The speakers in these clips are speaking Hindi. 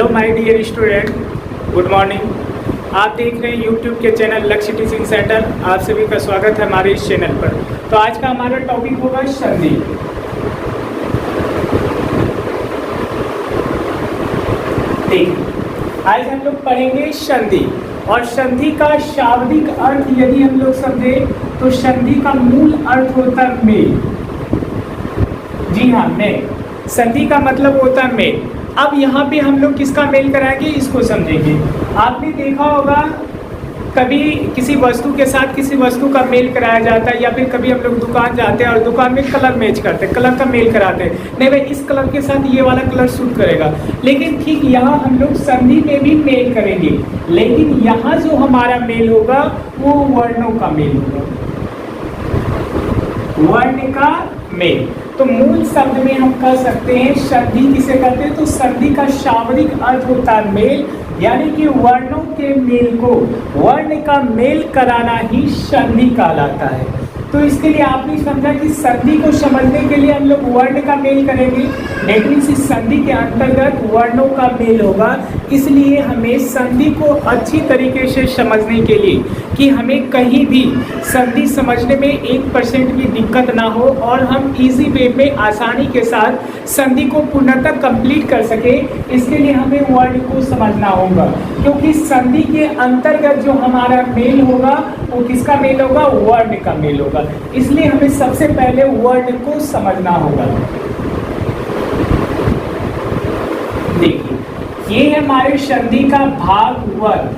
Hello my dear student, good morning. आप देख रहे हैं यूट्यूब के चैनल लक्ष्य टीचिंग सेंटर। आप सभी का स्वागत है हमारे इस चैनल पर। तो आज का हमारा टॉपिक होगा संधि। देखिए, आज हम लोग पढ़ेंगे संधि और संधि का शाब्दिक अर्थ यदि हम लोग समझे तो संधि का मूल अर्थ होता है मेल। जी हाँ, मेल। संधि का मतलब होता है मेल। अब यहाँ पे हम लोग किसका मेल कराएंगे इसको समझेंगे। आपने देखा होगा कभी किसी वस्तु के साथ किसी वस्तु का मेल कराया जाता है, या फिर कभी हम लोग दुकान जाते हैं और दुकान में कलर मैच करते हैं, कलर का मेल कराते हैं। नहीं भाई, इस कलर के साथ ये वाला कलर सूट करेगा। लेकिन ठीक यहाँ हम लोग संधि में भी मेल करेंगे, लेकिन यहाँ जो हमारा मेल होगा वो वर्णों का मेल होगा, वर्ण का मेल। तो मूल शब्द में हम कह सकते हैं संधि किसे कहते हैं, तो संधि का शाब्दिक अर्थ होता है मेल, यानी कि वर्णों के मेल को, वर्ण का मेल कराना ही संधि कहलाता है। तो इसके लिए आपने समझा कि संधि को समझने के लिए हम लोग वर्ण का मेल करेंगे, लेकिन इस संधि के अंतर्गत वर्णों का मेल होगा। इसलिए हमें संधि को अच्छी तरीके से समझने के लिए, कि हमें कहीं भी संधि समझने में 1% भी दिक्कत ना हो और हम इजी वे में आसानी के साथ संधि को पूर्णतः कंप्लीट कर सके, इसके लिए हमें वर्ण को समझना होगा। क्योंकि संधि के अंतर्गत जो हमारा मेल होगा वो किसका मेल होगा, वर्ण का मेल होगा। इसलिए हमें सबसे पहले वर्ण को समझना होगा। देखिए, ये है हमारे संधि का भाग वर्ण,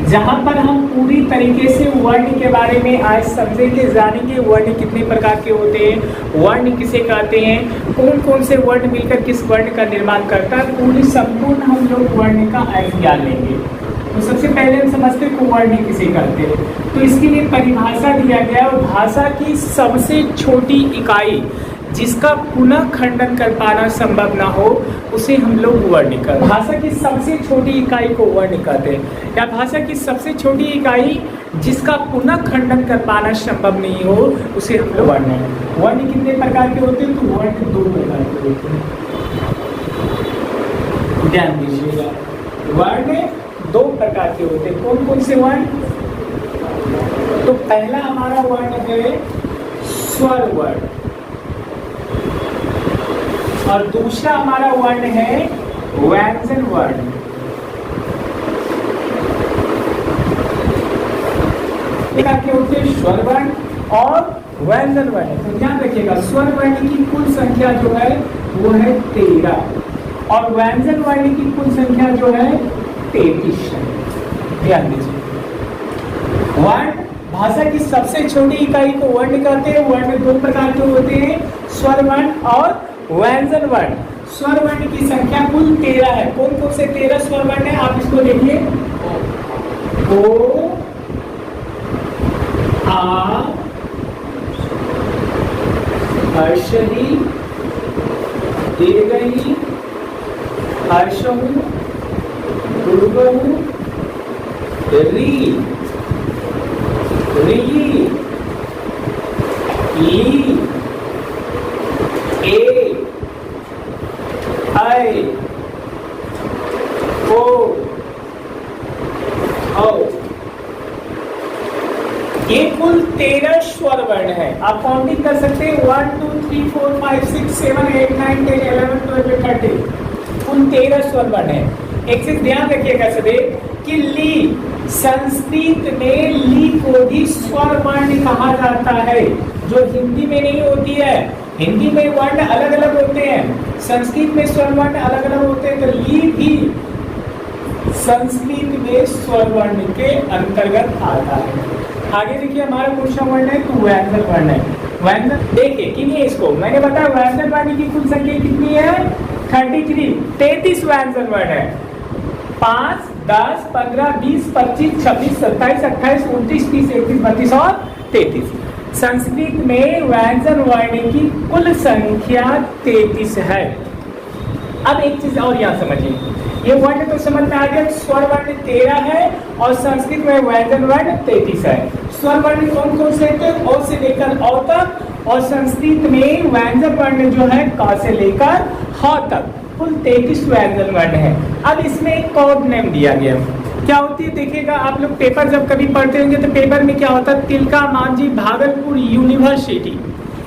जहां पर हम पूरी तरीके से वर्ण के बारे में आज समझेंगे, जानेंगे वर्ण कितने प्रकार के होते हैं, वर्ण किसे कहते हैं, कौन कौन से वर्ण मिलकर किस वर्ण का निर्माण करता है, पूरी संपूर्ण हम लोग वर्ण का ज्ञान लेंगे। तो सबसे पहले हम समझते हैं कि वर्ण किसे कहते हैं। तो इसके लिए परिभाषा दिया गया है, भाषा की सबसे छोटी इकाई जिसका पुनः खंडन कर पाना संभव ना हो उसे हम लोग वर्ण कहते हैं। भाषा की सबसे छोटी इकाई को वर्ण कहते हैं, या भाषा की सबसे छोटी इकाई जिसका पुनः खंडन कर पाना संभव नहीं हो उसे हम लोग वर्ण है। वर्ण कितने प्रकार के होते हैं, तो वर्ण 2 प्रकार के होते हैं। ध्यान दीजिएगा, वर्ण 2 प्रकार के होते हैं। कौन कौन से वर्ण, तो पहला हमारा वर्ण है स्वर वर्ण, और दूसरा हमारा वर्ण है व्यंजन वर्ण। क्या होते हैं, स्वर वर्ण और व्यंजन वर्ण। तो ध्यान रखिएगा, स्वर वर्ण की कुल संख्या जो है वो है 13 और व्यंजन वर्ण की कुल संख्या जो है 33 है। ध्यान दीजिए, वर्ण भाषा की सबसे छोटी इकाई को वर्ण कहते हैं। वर्ण 2 प्रकार के होते हैं, स्वर वर्ण और व्यंजन वर्ण। स्वर वर्ण की संख्या कुल 13 है। कौन कौन से 13 स्वर वर्ण है, आप इसको देखिए, ओ, आ, हर्षही, दीर्घही, हर्षहु, दुर्गहु, री, री, ली, ए, आई, ओ, औ। ये कुल 13 स्वर वर्ण है। आप काउंटिंग कर सकते हैं, 1 2 3 4 5 6 7 8 9 10 11 12 13, कुल 13 स्वर वर्ण है। एक चीज ध्यान रखिएगा सभी कि ली, संस्कृत में ली को भी स्वर वर्ण कहा जाता है, जो हिंदी में नहीं होती है। हिंदी में वर्ण अलग अलग होते हैं, संस्कृत में स्वर वर्ण अलग अलग होते हैं। तो ली भी संस्कृत में स्वर वर्ण के अंतर्गत आता है। आगे देखिए, हमारा कौन सा वर्ण है, तो व्यंजन वर्ण है। व्यंजन देखिए, कितनी इसको मैंने बताया, व्यंजन वर्ण की कुल संख्या कितनी है, 33 33 व्यंजन वर्ण है। 5 10 15 20 25 26 27 28 29 30 31 32 और 33। संस्कृत में व्यंजन वर्ण की कुल संख्या 33 है। अब एक चीज और यहाँ समझिए, ये वर्ण तो समझ में आ गया, स्वर वर्ण 13 है और संस्कृत में व्यंजन वर्ण 33 है। स्वर वर्ण कौन कौन से थे, ओ से लेकर औ तक, और संस्कृत में व्यंजन वर्ण जो है क से लेकर ह तक, कुल 33 व्यंजन वर्ण है। अब इसमें एक कोड नेम दिया गया, क्या होती है देखिएगा आप लोग पेपर जब कभी पढ़ते होंगे तो पेपर में क्या होता है, तिलका मांझी भागलपुर यूनिवर्सिटी,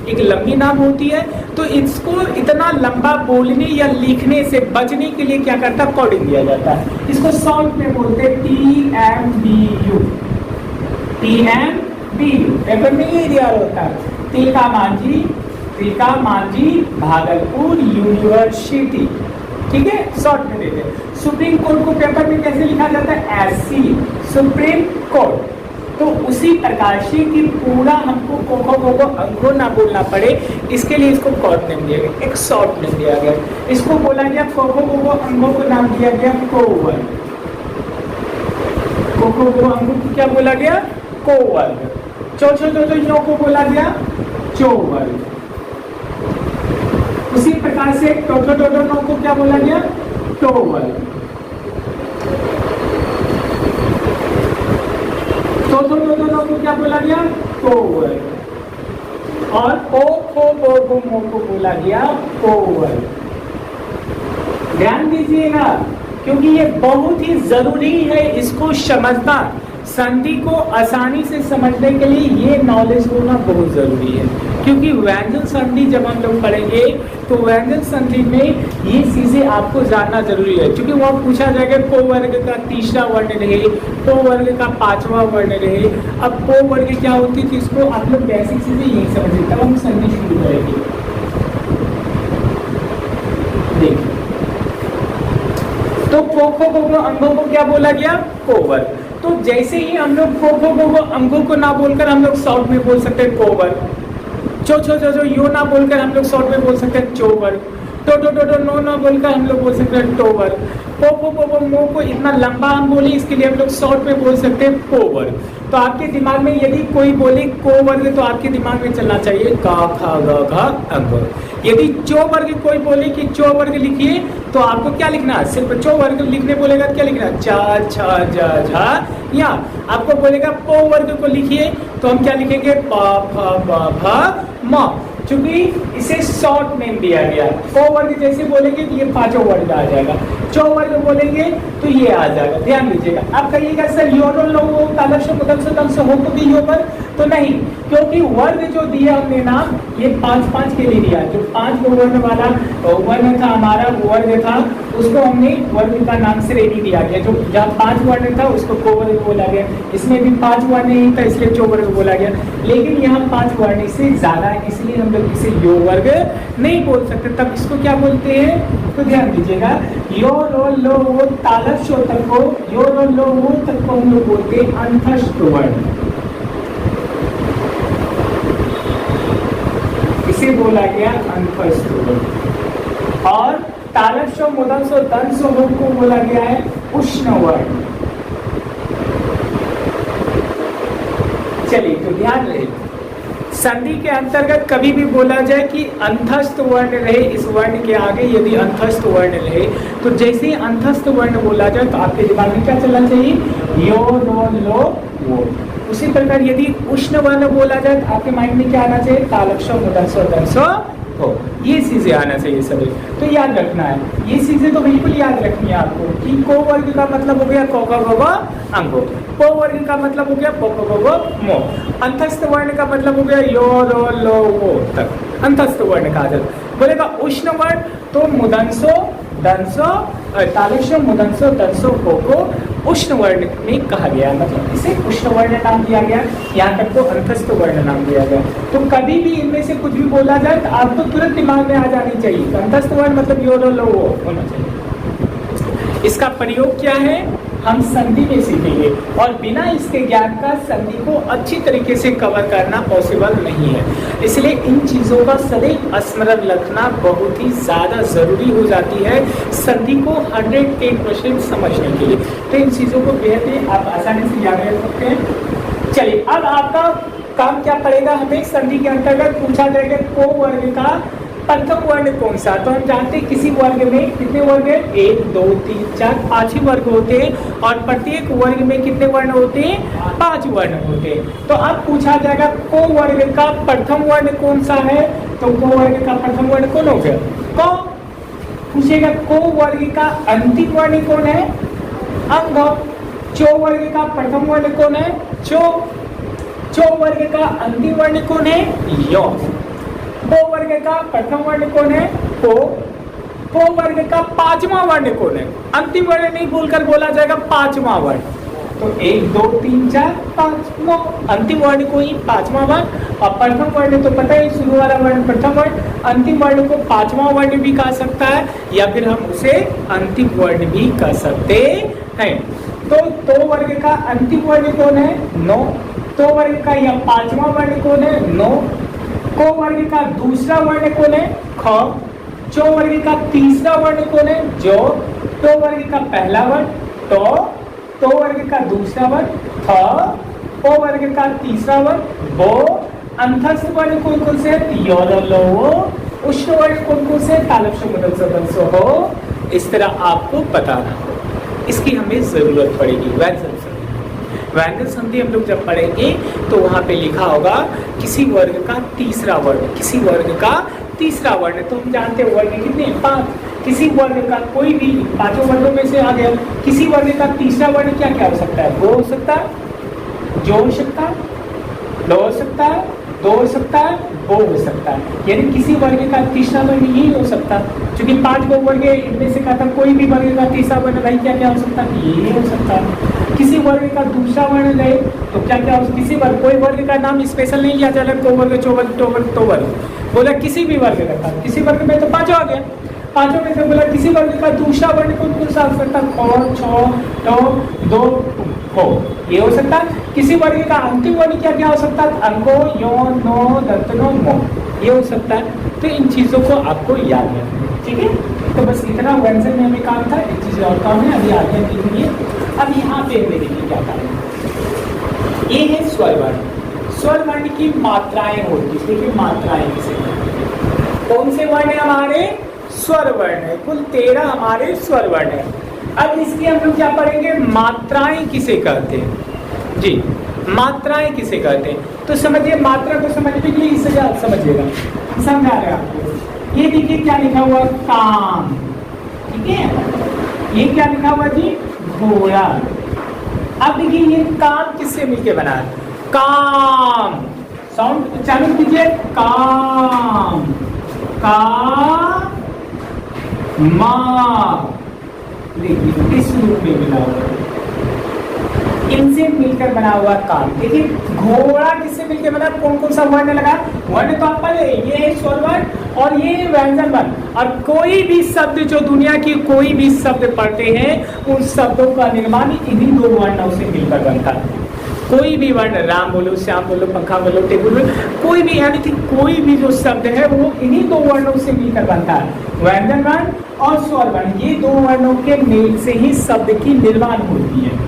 एक लंबी नाम होती है। तो इसको इतना लंबा बोलने या लिखने से बचने के लिए क्या करता है, कोडिंग दिया जाता है। इसको शॉर्ट में बोलते हैं TMBU, TMBU। पेपर में ये दिया होता है, तिलका मांझी भागलपुर यूनिवर्सिटी, ठीक है, शॉर्ट में देते हैं। सुप्रीम कोर्ट को पेपर में कैसे लिखा जाता है, SC, सुप्रीम कोर्ट। तो उसी प्रकार से कि पूरा हमको को अंगो ना बोलना पड़े, इसके लिए इसको कोड नेम दिया गया, एक शॉर्ट नेम दिया गया। इसको बोला गया को अंगों को नाम दिया गया कोवर्ग। को अंगों को क्या बोला गया, कोवर्ग। चो को बोला गया चौवर्ग। उसी प्रकार से टो को क्या बोला गया, टोवर्ग। को क्या बोला गया, कोवर्ग। और मो को बोला गया कोवर्ग। ध्यान दीजिएगा क्योंकि ये बहुत ही जरूरी है इसको समझना। संधि को आसानी से समझने के लिए ये नॉलेज होना बहुत जरूरी है, क्योंकि व्यंजन संधि जब हम लोग पढ़ेंगे तो व्यंजन संधि में ये चीजें आपको जानना जरूरी है, क्योंकि वहाँ पूछा जाएगा को वर्ग का तीसरा वर्ण रहे, को वर्ग का पांचवा वर्ण रहे। अब को वर्ग क्या होती है, इसको आप लोग बेसिक चीजें यही समझिए, तब हम संधि शुरू करेंगे। देखिए तो को अंगों को क्या बोला गया, कोवर्ग। तो जैसे ही हम लोग को अंगों को ना बोलकर हम लोग शॉर्ट में बोल सकते हैं कोवर्ग। चो यो ना बोलकर हम लोग शॉर्ट में बोल सकते हैं चौवर्ग। टो नो ना बोलकर हम लोग बोल सकते हैं टोवर्ग। पो मो को इतना लंबा हम बोले, इसके लिए हम लोग शॉर्ट में बोल सकते हैं कोवर्ग। तो आपके दिमाग में यदि कोई बोले कोवर्ग तो आपके दिमाग में चलना चाहिए का खा ग घा अंग। यदि चौवर्ग कोई बोले कि चौवर्ग लिखिए तो आपको क्या लिखना है, सिर्फ चौवर्ग लिखने बोलेगा तो क्या लिखना है, चा छा जा झा। या आपको बोलेगा पो वर्ग को लिखिए तो हम क्या लिखेंगे, पा फा बा भा म। चूंकि इसे शॉर्ट नेम दिया गया, को वर्ग जैसे बोलेंगे तो ये पांचों वर्ग आ जाएगा, चौ वर्ग बोलेंगे तो ये आ जाएगा। ध्यान दीजिएगा। आप कहिएगा सर योनो लो वो तालक्ष मुदंश हो को भी यो पर, तो नहीं, क्योंकि वर्ग जो दिया हमने नाम ये 5 के लिए दिया। जो 5 वर्ण वाला वर्ण था हमारा वर्ग था, उसको हमने वर्ग का नाम श्रेणी दिया गया। जो जहाँ 5 वर्ण था उसको को वर्ग बोला गया। इसमें भी 5 वर्ण नहीं था इसलिए चौ वर्ग बोला गया। लेकिन यहाँ 5 वर्ण से ज्यादा है इसलिए हम लोग इसे यो वर्ग नहीं बोल सकते। तब इसको क्या बोलते हैं, तो ध्यान दीजिएगा, यो रो लो वो तालक्ष तक को, यो रो लो वो तक को हम लोग बोलते हैं अंतस्थ वर्ण। इसे बोला गया अंतस्थ वर्ण। और तालक्ष मुदंश दंश वर्ण को बोला गया है उष्ण वर्ण। चलिए तो ध्यान रहे, संधि के अंतर्गत कभी भी बोला जाए कि अंतस्थ वर्ण रहे इस वर्ण के आगे, यदि अंतस्थ वर्ण रहे तो जैसे ही अंतस्थ वर्ण बोला जाए तो आपके दिमाग में क्या चलना चाहिए, यो रो लो वो। उसी प्रकार यदि उष्ण वर्ण बोला जाए तो आपके माइंड में क्या आना चाहिए, तालक्ष मुदंश दंश हो। ये चीजें आना चाहिए सभी। तो याद रखना है, ये चीजें तो बिल्कुल याद रखनी है आपको कि को वर्ग का मतलब हो गया को ग अंगो, पो वर्ग का मतलब हो गया पो मो, अंतस्थ वर्ण का मतलब हो गया यो रो लो वो तक अंतस्थ वर्ण का आदर। बोलेगा उष्ण वर्ण तो मुदंसो दंसो तालुष्य मुदंसो दंसो को उष्ण वर्ण में कहा गया, मतलब इसे उष्ण वर्ण नाम दिया गया। यहाँ तक तो अंतस्थ वर्ण नाम दिया गया। तो कभी भी इनमें से कुछ भी बोला जाए तो आपको तुरंत दिमाग में आ जानी चाहिए, तो अंतस्थ वर्ण मतलब यो रो लो वो होना चाहिए। इसका प्रयोग क्या है हम संधि में सीखेंगे, और बिना इसके ज्ञान का संधि को अच्छी तरीके से कवर करना पॉसिबल नहीं है। इसलिए इन चीज़ों का सदैव स्मरण रखना बहुत ही ज़्यादा ज़रूरी हो जाती है संधि को 110% समझने के लिए। तो इन चीज़ों को बेहद आप आसानी से याद रख सकते हैं। चलिए अब आपका काम क्या पड़ेगा, हमें संधि के अंतर्गत पूछा जाएगा को वर्ग का प्रथम वर्ण कौन सा। तो हम जानते हैं किसी वर्ग में कितने वर्ग है, 1 2 3 4 5 ही वर्ग होते हैं, और प्रत्येक वर्ग में कितने वर्ण होते हैं, 5 वर्ण होते हैं। तो अब पूछा जाएगा को वर्ग का प्रथम वर्ण कौन सा है। तो को वर्ग का प्रथम वर्ण कौन हो गया, को। पूछेगा को वर्ग का अंतिम वर्ण कौन है? अंग। चो वर्ग का प्रथम वर्ण कौन है? चो। चो वर्ग का अंतिम वर्ण कौन है? यो। पो वर्ग का प्रथम वर्ण कौन है? पो। पो वर्ग का पांचवा वर्ण कौन है? अंतिम वर्ण नहीं बोलकर बोला जाएगा पांचवा वर्ण। तो 1 2 3 4 5 9 अंतिम वर्ण को ही पांचवा वर्ण, और प्रथम वर्ण तो पता है शुरू वाला वर्ण प्रथम वर्ण, अंतिम वर्ण को पांचवा वर्ण भी कह सकता है या फिर हम उसे अंतिम वर्ण भी कह सकते हैं। तो वर्ग का अंतिम वर्ण कौन है? नो। तो वर्ग का यह पांचवा वर्ण कौन है? नो। को वर्ग का दूसरा वर्ण कौन है? ख। चो वर्ग का तीसरा वर्ण कौन है? जो। तो वर्ग का पहला वर्ण तो वर्ग का दूसरा वर्ण थ। पो वर्ग का तीसरा वर्ण बो। अंतस्थ वर्ण कौन कौन से है? यो लो। उष्ण वर्ण कौन कौन से? तालव्य मुदल सदस्य हो। इस तरह आपको बताना हो, इसकी हमें जरूरत पड़ेगी। व्यंजन संधि हम लोग जब पढ़ेंगे तो वहां पे लिखा होगा किसी वर्ग का तीसरा वर्ण, किसी वर्ग का तीसरा वर्ण। तो हम जानते हैं वर्ग कितने? 5। किसी वर्ग का कोई भी पांचों वर्गों में से आ गया, किसी वर्ग का तीसरा वर्ण क्या क्या हो सकता है? वो हो सकता है, जो हो सकता है, लो हो सकता है, दो हो सकता है, वो हो सकता है। यानी किसी वर्ग का तीसरा वर्ण यही हो सकता है, क्योंकि 5 को वर्ग इनमें से कहता कोई भी वर्ग का तीसरा वर्ण भाई क्या क्या हो सकता है? यही हो सकता है। किसी वर्ग का दूसरा वर्ण ले तो क्या क्या हो? किसी वर्ग, कोई वर्ग का नाम स्पेशल नहीं लिया जाएगा, तो वर्ग, चो वर्ग, तो वर्ग, तो वर्ग बोला किसी भी वर्ग का था। किसी वर्ग में तो 5 आ गया, 5 में से बोला किसी वर्ग का दूसरा वर्ण कौन कौन सा हो सकता है? ख, छ, ट, दो, हो, ये हो सकता है। किसी वर्ग का अंतिम वर्ण क्या क्या हो सकता है? अंगो, यो, नो, दंतनो, मो, ये हो सकता है। तो इन चीजों को आपको याद रखना है, ठीक है। तो बस इतना व्यंजन में हमें काम था, एक चीज और काम है, अभी आगे देखेंगे। अब यहाँ पे हमें देखिए क्या काम है। ये है स्वर वर्ण। स्वर वर्ण की मात्राएं होती है। देखिए मात्राएं किसे कौन से वर्ण है? हमारे स्वर वर्ण है। कुल 13 हमारे स्वर वर्ण है। अब इसकी हम लोग क्या पढ़ेंगे? मात्राएं किसे कहते हैं जी? मात्राएं किसे कहते हैं? तो समझिए, मात्रा को समझ लीजिए, इससे आप समझिएगा, समझा रहे हैं आपको। ये देखिए क्या लिखा हुआ? काम, ठीक है। ये क्या लिखा हुआ जी? घोड़ा। अब देखिए ये काम किससे मिलके बना है? काम, साउंड चालू कीजिए, काम, का, मा, देखिए इस रूप में मिला हुआ, इनसे मिलकर बना हुआ काम। देखिए घोड़ा किससे मिलकर बना? कौन कौन सा वर्ण लगा? वर्ण तो आप पढ़े, ये है स्वर वर्ण और ये व्यंजन वर्ण। और कोई भी शब्द जो दुनिया की कोई भी शब्द पढ़ते हैं, उन शब्दों का निर्माण इन्हीं 2 वर्णों से मिलकर बनता है। कोई भी वर्ण, राम बोलो, श्याम बोलो, पंखा बोलो, टेबुल बोलो, कोई भी, यानी कि कोई भी जो शब्द है वो इन्हीं 2 वर्णों से मिलकर बनता है, व्यंजन वर्ण और स्वर वर्ण। ये 2 वर्णों के मेल से ही शब्द की निर्माण होती है।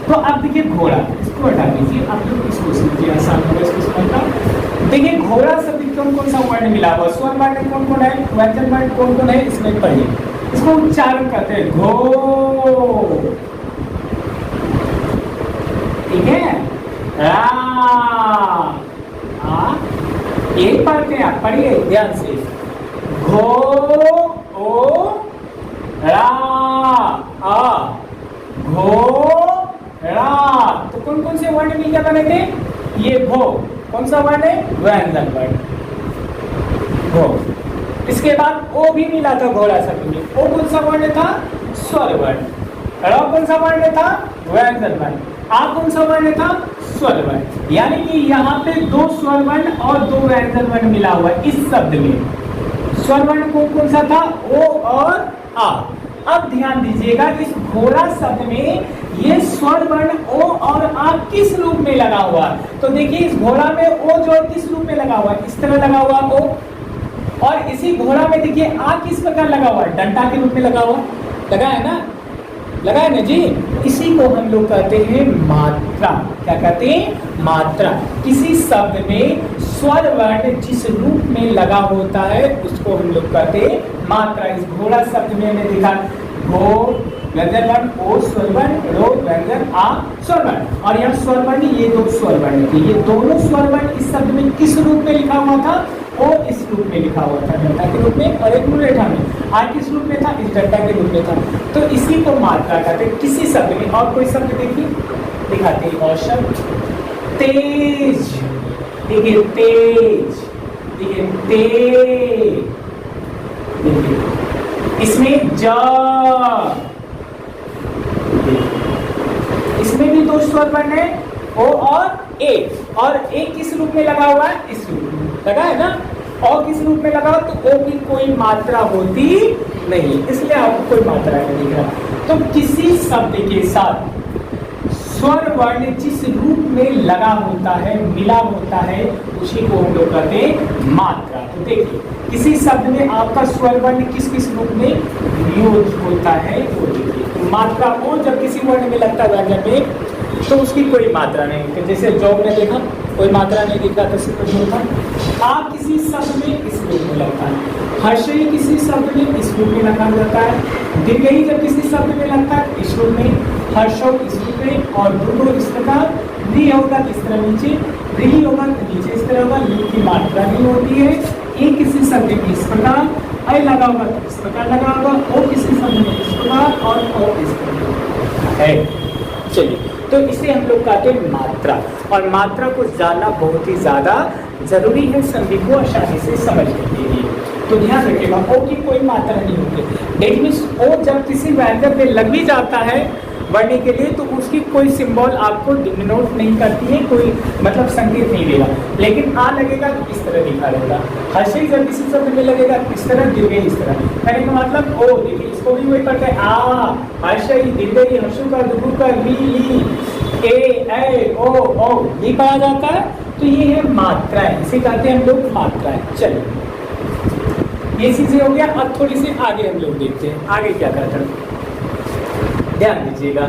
तो अब देखिए घोड़ा, इसको हटा दीजिए, आप लोग इसको समझिए, आसान होगा इसको समझना। देखिए घोड़ा शब्द कौन कौन सा वर्ण मिला हुआ? स्वर वर्ण कौन कौन है? व्यंजन वर्ण कौन कौन है? इसमें पढ़िए। इसको उच्चारण करते हैं घो, ठीक है। यही पढ़ते हैं आप, पढ़िए ध्यान से। घो, ओ, रा, आ, घो, रा। तो कौन कौन से वर्ण मिलकर बने थे? ये भो, कौन सा वर्ण है? व्यंजन वर्ण, भो। इसके बाद ओ भी मिला था घोड़ा शब्द में। ओ कौन सा वर्ण था? स्वर वर्ण। रा कौन सा वर्ण था? व्यंजन वर्ण। आ कौन सा वर्ण था? स्वर वर्ण। यानी कि यहाँ पे 2 स्वर वर्ण और 2 व्यंजन वर्ण मिला हुआ है इस शब्द में। स्वर वर्ण कौन कौन सा था? ओ और आ। अब ध्यान दीजिएगा, इस घोड़ा शब्द में ये स्वर वर्ण ओ और आ किस रूप में लगा हुआ? तो देखिए इस घोड़ा में ओ जो किस रूप में लगा हुआ? इस तरह लगा हुआ ओ। और इसी घोड़ा में देखिए आ किस प्रकार लगा हुआ? डंडा के रूप में लगा हुआ, लगा है ना, लगा है ना जी। इसी को हम लोग कहते हैं मात्रा। क्या कहते हैं? मात्रा। किसी शब्द में स्वर वर्ण जिस रूप में लगा होता है उसको हम लोग कहते हैं मात्रा। इस घोड़ा शब्द में हमने देखा घो व्यंजन वर्ण, ओ स्वर वर्ण, रो व्यंजन, आ स्वर वर्ण। और यहाँ स्वर वर्ण, ये 2 स्वर वर्ण थे। ये दोनों स्वर वर्ण इस शब्द में किस रूप में लिखा हुआ था? ओ इस रूप में लिखा हुआ था, डंडा के रूप में, और एक मुरेठा में। आ किस रूप में था? इस डंडा के रूप में था। तो इसी को मात्रा कहते हैं किसी शब्द में। और कोई शब्द देखिए, दिखाते हैं और शब्द, तेज, देखिए तेज, देखिए तेज, देखिए इसमें जा, इसमें भी दो स्वर वर्ण है, ओ और ए। और ए किस रूप में लगा हुआ है? इस रूप में लगा है ना। और किस रूप में लगा? तो ओ की कोई मात्रा होती नहीं, इसलिए आपको कोई मात्रा नहीं दिख रहा। तो किसी शब्द के साथ स्वर वर्ण जिस रूप में लगा होता है, मिला होता है, उसी को हम लोग कहते हैं मात्रा। तो देखिए किसी शब्द में आपका स्वर वर्ण किस किस रूप में यूज होता है वो देखिए। तो मात्रा को जब किसी वर्ण में लगता है व्यंजन में, तो उसकी कोई मात्रा नहीं। जैसे जॉब में देखा कोई मात्रा नहीं दिख रहा, तो सिर्फ होता। आप किसी शब्द में इस रूप में लगता है, हर्षई किसी शब्द में इस रूप में लगा जाता है, दीर्घई जब किसी शब्द में लगता है इस रूप में, हर्षो इस रूप में, और दुर्गो इस प्रकार, री होगा इस तरह नीचे, री होगा तो नीचे इस तरह होगा, ली की मात्रा नहीं होती है। ए किसी शब्द में इस प्रकार, ऐ लगा होगा तो इस प्रकार लगा होगा, ओ किसी शब्द में इस प्रकार, और ओ इस प्रकार है। चलिए, तो इसे हम लोग कहते हैं मात्रा। और मात्रा को जानना बहुत ही ज़्यादा जरूरी है संधि को आसानी से समझने के लिए। तो ध्यान रखिएगा, ओ की कोई मात्रा नहीं होती। डेट मीन्स ओ जब किसी व्यंजन में लग भी जाता है वर्ण के लिए, तो उसकी कोई सिंबल आपको डिनोट नहीं करती है, कोई मतलब संकेत नहीं देगा। लेकिन आ लगेगा तो इस तरह दिखा देगा। हर्षई जब किसी शब्द में लगेगा इस तरह, दीर्घई इस तरह। कहने का मतलब ओ, देखिए इसको भी वही पढ़ते हैं, आ, हर्षई, दीर्घई, हर्षु का, दुगु का, ली, ए, ओ, ये कहा जाता है। तो ये है मात्राएं, इसे कहते हैं हम लोग मात्राएं। चलिए, ये चीजें हो गया। अब थोड़ी सी आगे हम लोग देखते हैं आगे क्या करते हैं। ध्यान दीजिएगा,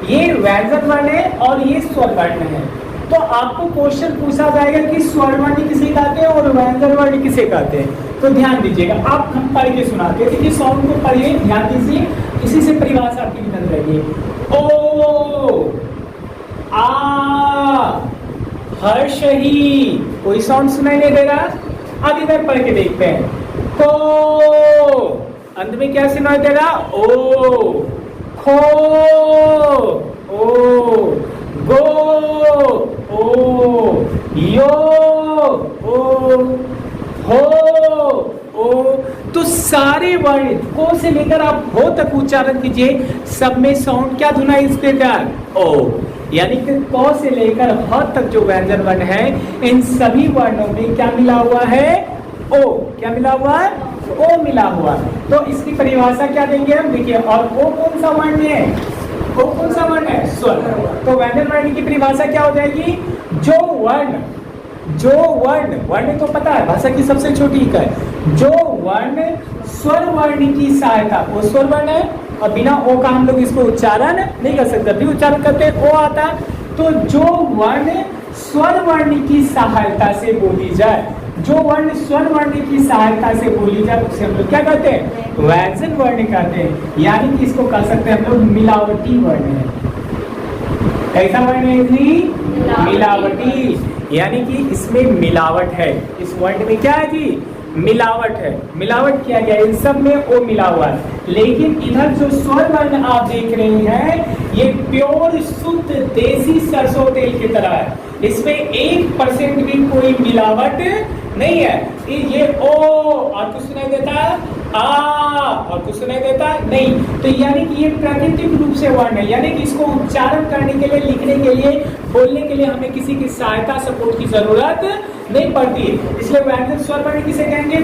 ये व्यंजन वर्ण है और ये स्वर वर्ण है। तो आपको क्वेश्चन पूछा जाएगा कि स्वर वर्ण किसे कहते हैं और व्यंजन वर्ण किसे कहते हैं। तो ध्यान दीजिएगा, आप हम पढ़ के सुनाते हैं। देखिए साउंड को पढ़िए, ध्यान दीजिए, इसी से परिभाषा आपकी निकल रही है। ओ, आ, हर्ष ही, कोई साउंड सुनाई नहीं दे रहा। अब इधर पढ़ के देखते हैं। को, अंत में क्या सुनाई दे रहा? ओ, खो, ओ, गो, ओ, यो, ओ, हो, ओ। तो सारे वर्ण को से लेकर आप हो तक उच्चारण कीजिए, सब में साउंड क्या धुनाई इस प्रकार? ओ। यानी कि क से लेकर ह तक जो व्यंजन वर्ण है, इन सभी वर्णों में क्या मिला हुआ है? ओ। क्या मिला हुआ है? ओ मिला हुआ है। तो इसकी परिभाषा क्या देंगे हम? देखिए, और ओ कौन सा वर्ण है? ओ कौन सा वर्ण है? स्वर। तो व्यंजन वर्ण की परिभाषा क्या हो जाएगी? जो वर्ण, वर्ण तो पता है भाषा की सबसे छोटी इकाई, जो वर्ण स्वर वर्ण की सहायता, वो स्वर वर्ण है और बिना ओ का हम लोग इसको उच्चारण नहीं कर सकते, भी उच्चारण करते हैं ओ आता। तो जो वर्ण स्वर वर्ण की सहायता से बोली जाए, जो वर्ण स्वर वर्ण की सहायता से बोली जाए, उसे हम लोग क्या कहते हैं? व्यंजन वर्ण कहते हैं। यानी कि इसको कह सकते हैं हम लोग मिलावटी वर्ण है। कैसा वर्ण है जी? मिलावटी। यानी कि इसमें मिलावट है, इस वर्ण में क्या है जी? मिलावट है। मिलावट किया गया, इन सब में ओ मिला हुआ है। लेकिन इधर जो स्वर वर्ण आप देख रहे हैं, ये प्योर शुद्ध देसी सरसों तेल की तरह है। इसमें 1% भी कोई मिलावट नहीं है। ये ओ और कुछ सुनाई देता है, आ और कुछ सुनाई देता है नहीं। तो यानी कि ये प्राकृतिक रूप से वर्ण है। यानी कि इसको उच्चारण करने के लिए, लिखने के लिए, बोलने के लिए हमें किसी की सहायता, सपोर्ट की जरूरत नहीं पड़ती। इसलिए व्यंजन स्वर वर्ण किसे कहेंगे?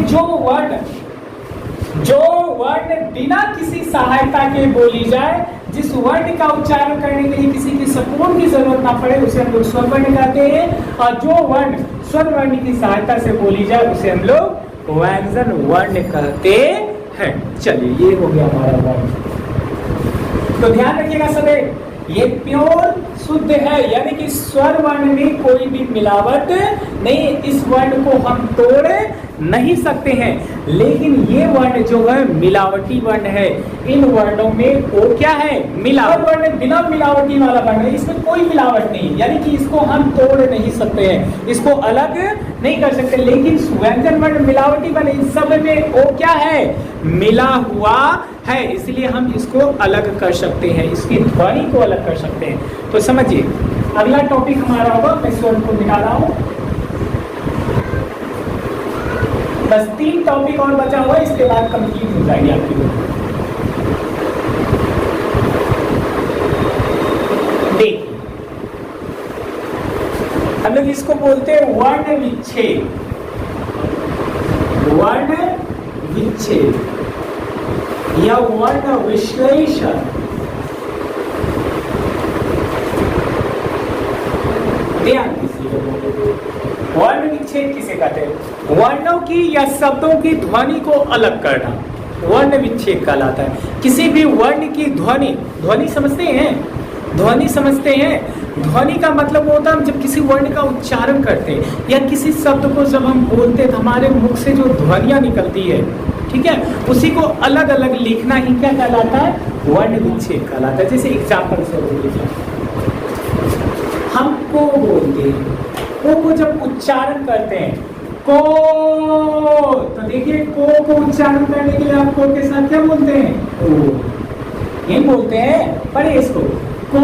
जो वर्ण बिना किसी सहायता के बोली जाए, जिस वर्ण का उच्चारण करने के लिए किसी की सपोर्ट की जरूरत ना पड़े, उसे हम लोग स्वर वर्ण कहते हैं। और जो वर्ण स्वर वर्ण की सहायता से बोली जाए, उसे हम लोग व्यंजन वर्ण कहते हैं। चलिए, ये हो गया हमारा वर्ण। तो ध्यान रखिएगा सभी, ये प्योर शुद्ध है, यानी कि स्वर वर्ण में कोई भी मिलावट नहीं। इस वर्ण को हम तोड़ नहीं सकते हैं। लेकिन ये वर्ण जो है मिलावटी वर्ण है, इन वर्णों में वो क्या है, मिलावट वर्ण, बिना मिलावटी वाला वर्ण है, इसमें कोई मिलावट नहीं, यानी कि इसको हम तोड़ नहीं सकते हैं, इसको अलग नहीं कर सकते। लेकिन व्यंजन वर्ण मिलावटी वर्ण, इन सब में वो क्या है, मिला हुआ है, इसलिए हम इसको अलग कर सकते हैं, इसकी ध्वनि को अलग कर सकते हैं। तो समझिए अगला टॉपिक हमारा होगा, मैं स्वर्ण को निकाल रहा हूं, बस 3 टॉपिक और बचा हुआ है, इसके बाद कंप्लीट हो जाएगी आपकी बुक। देखिए हम लोग इसको बोलते हैं वर्ण विच्छेद, वर्ण विच्छेद या वर्ण विश्लेषण। ध्यान दीजिए, वर्ण विच्छेद किसे कहते हैं, वर्णों की या शब्दों की ध्वनि को अलग करना वर्ण विच्छेद कहलाता है। किसी भी वर्ण की ध्वनि, ध्वनि समझते हैं, ध्वनि समझते हैं, ध्वनि का मतलब होता है हम जब किसी वर्ण का उच्चारण करते हैं या किसी शब्द को जब हम बोलते हैं तो हमारे मुख से जो ध्वनियां निकलती है, ठीक है, उसी को अलग अलग लिखना ही क्या कहलाता है, वर्ण विच्छेद कहलाता है। जैसे एग्जाम्पल से बोलिए, हम को बोलते हैं, को जब उच्चारण करते हैं को, तो देखिए को उच्चारण करने के लिए आप को के साथ क्या बोलते हैं, ओ, ये बोलते हैं, पढ़े इसको, को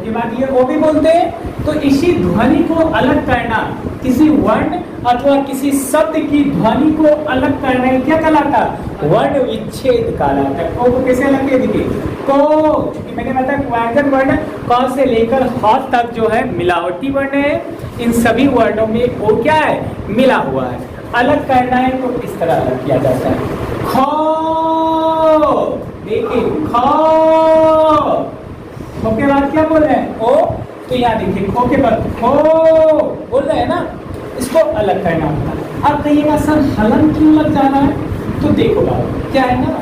के बाद ये ओ भी बोलते हैं। तो इसी ध्वनि को अलग करना, किसी वर्ण अथवा किसी शब्द की ध्वनि को अलग करना क्या कहलाता, वर्ण विच्छेद कहलाता है। को कैसे अलग किया, देखिए को, क्योंकि मैंने बताया व्यंजन वर्ण क से लेकर ह तक जो है मिलावटी वर्ण है, इन सभी वर्णों में वो क्या है, मिला हुआ है। अलग करना है तो इस तरह अलग किया जाता है, खो, देखिए खो, खो के बाद क्या बोल रहे हैं, ओ, तो यहाँ देखिए खो के बाद खो बोल रहे हैं ना, इसको अलग करना होता है। अब कहिएगा सर हलन क्यों लग जाना है, तो देखो बात क्या है ना,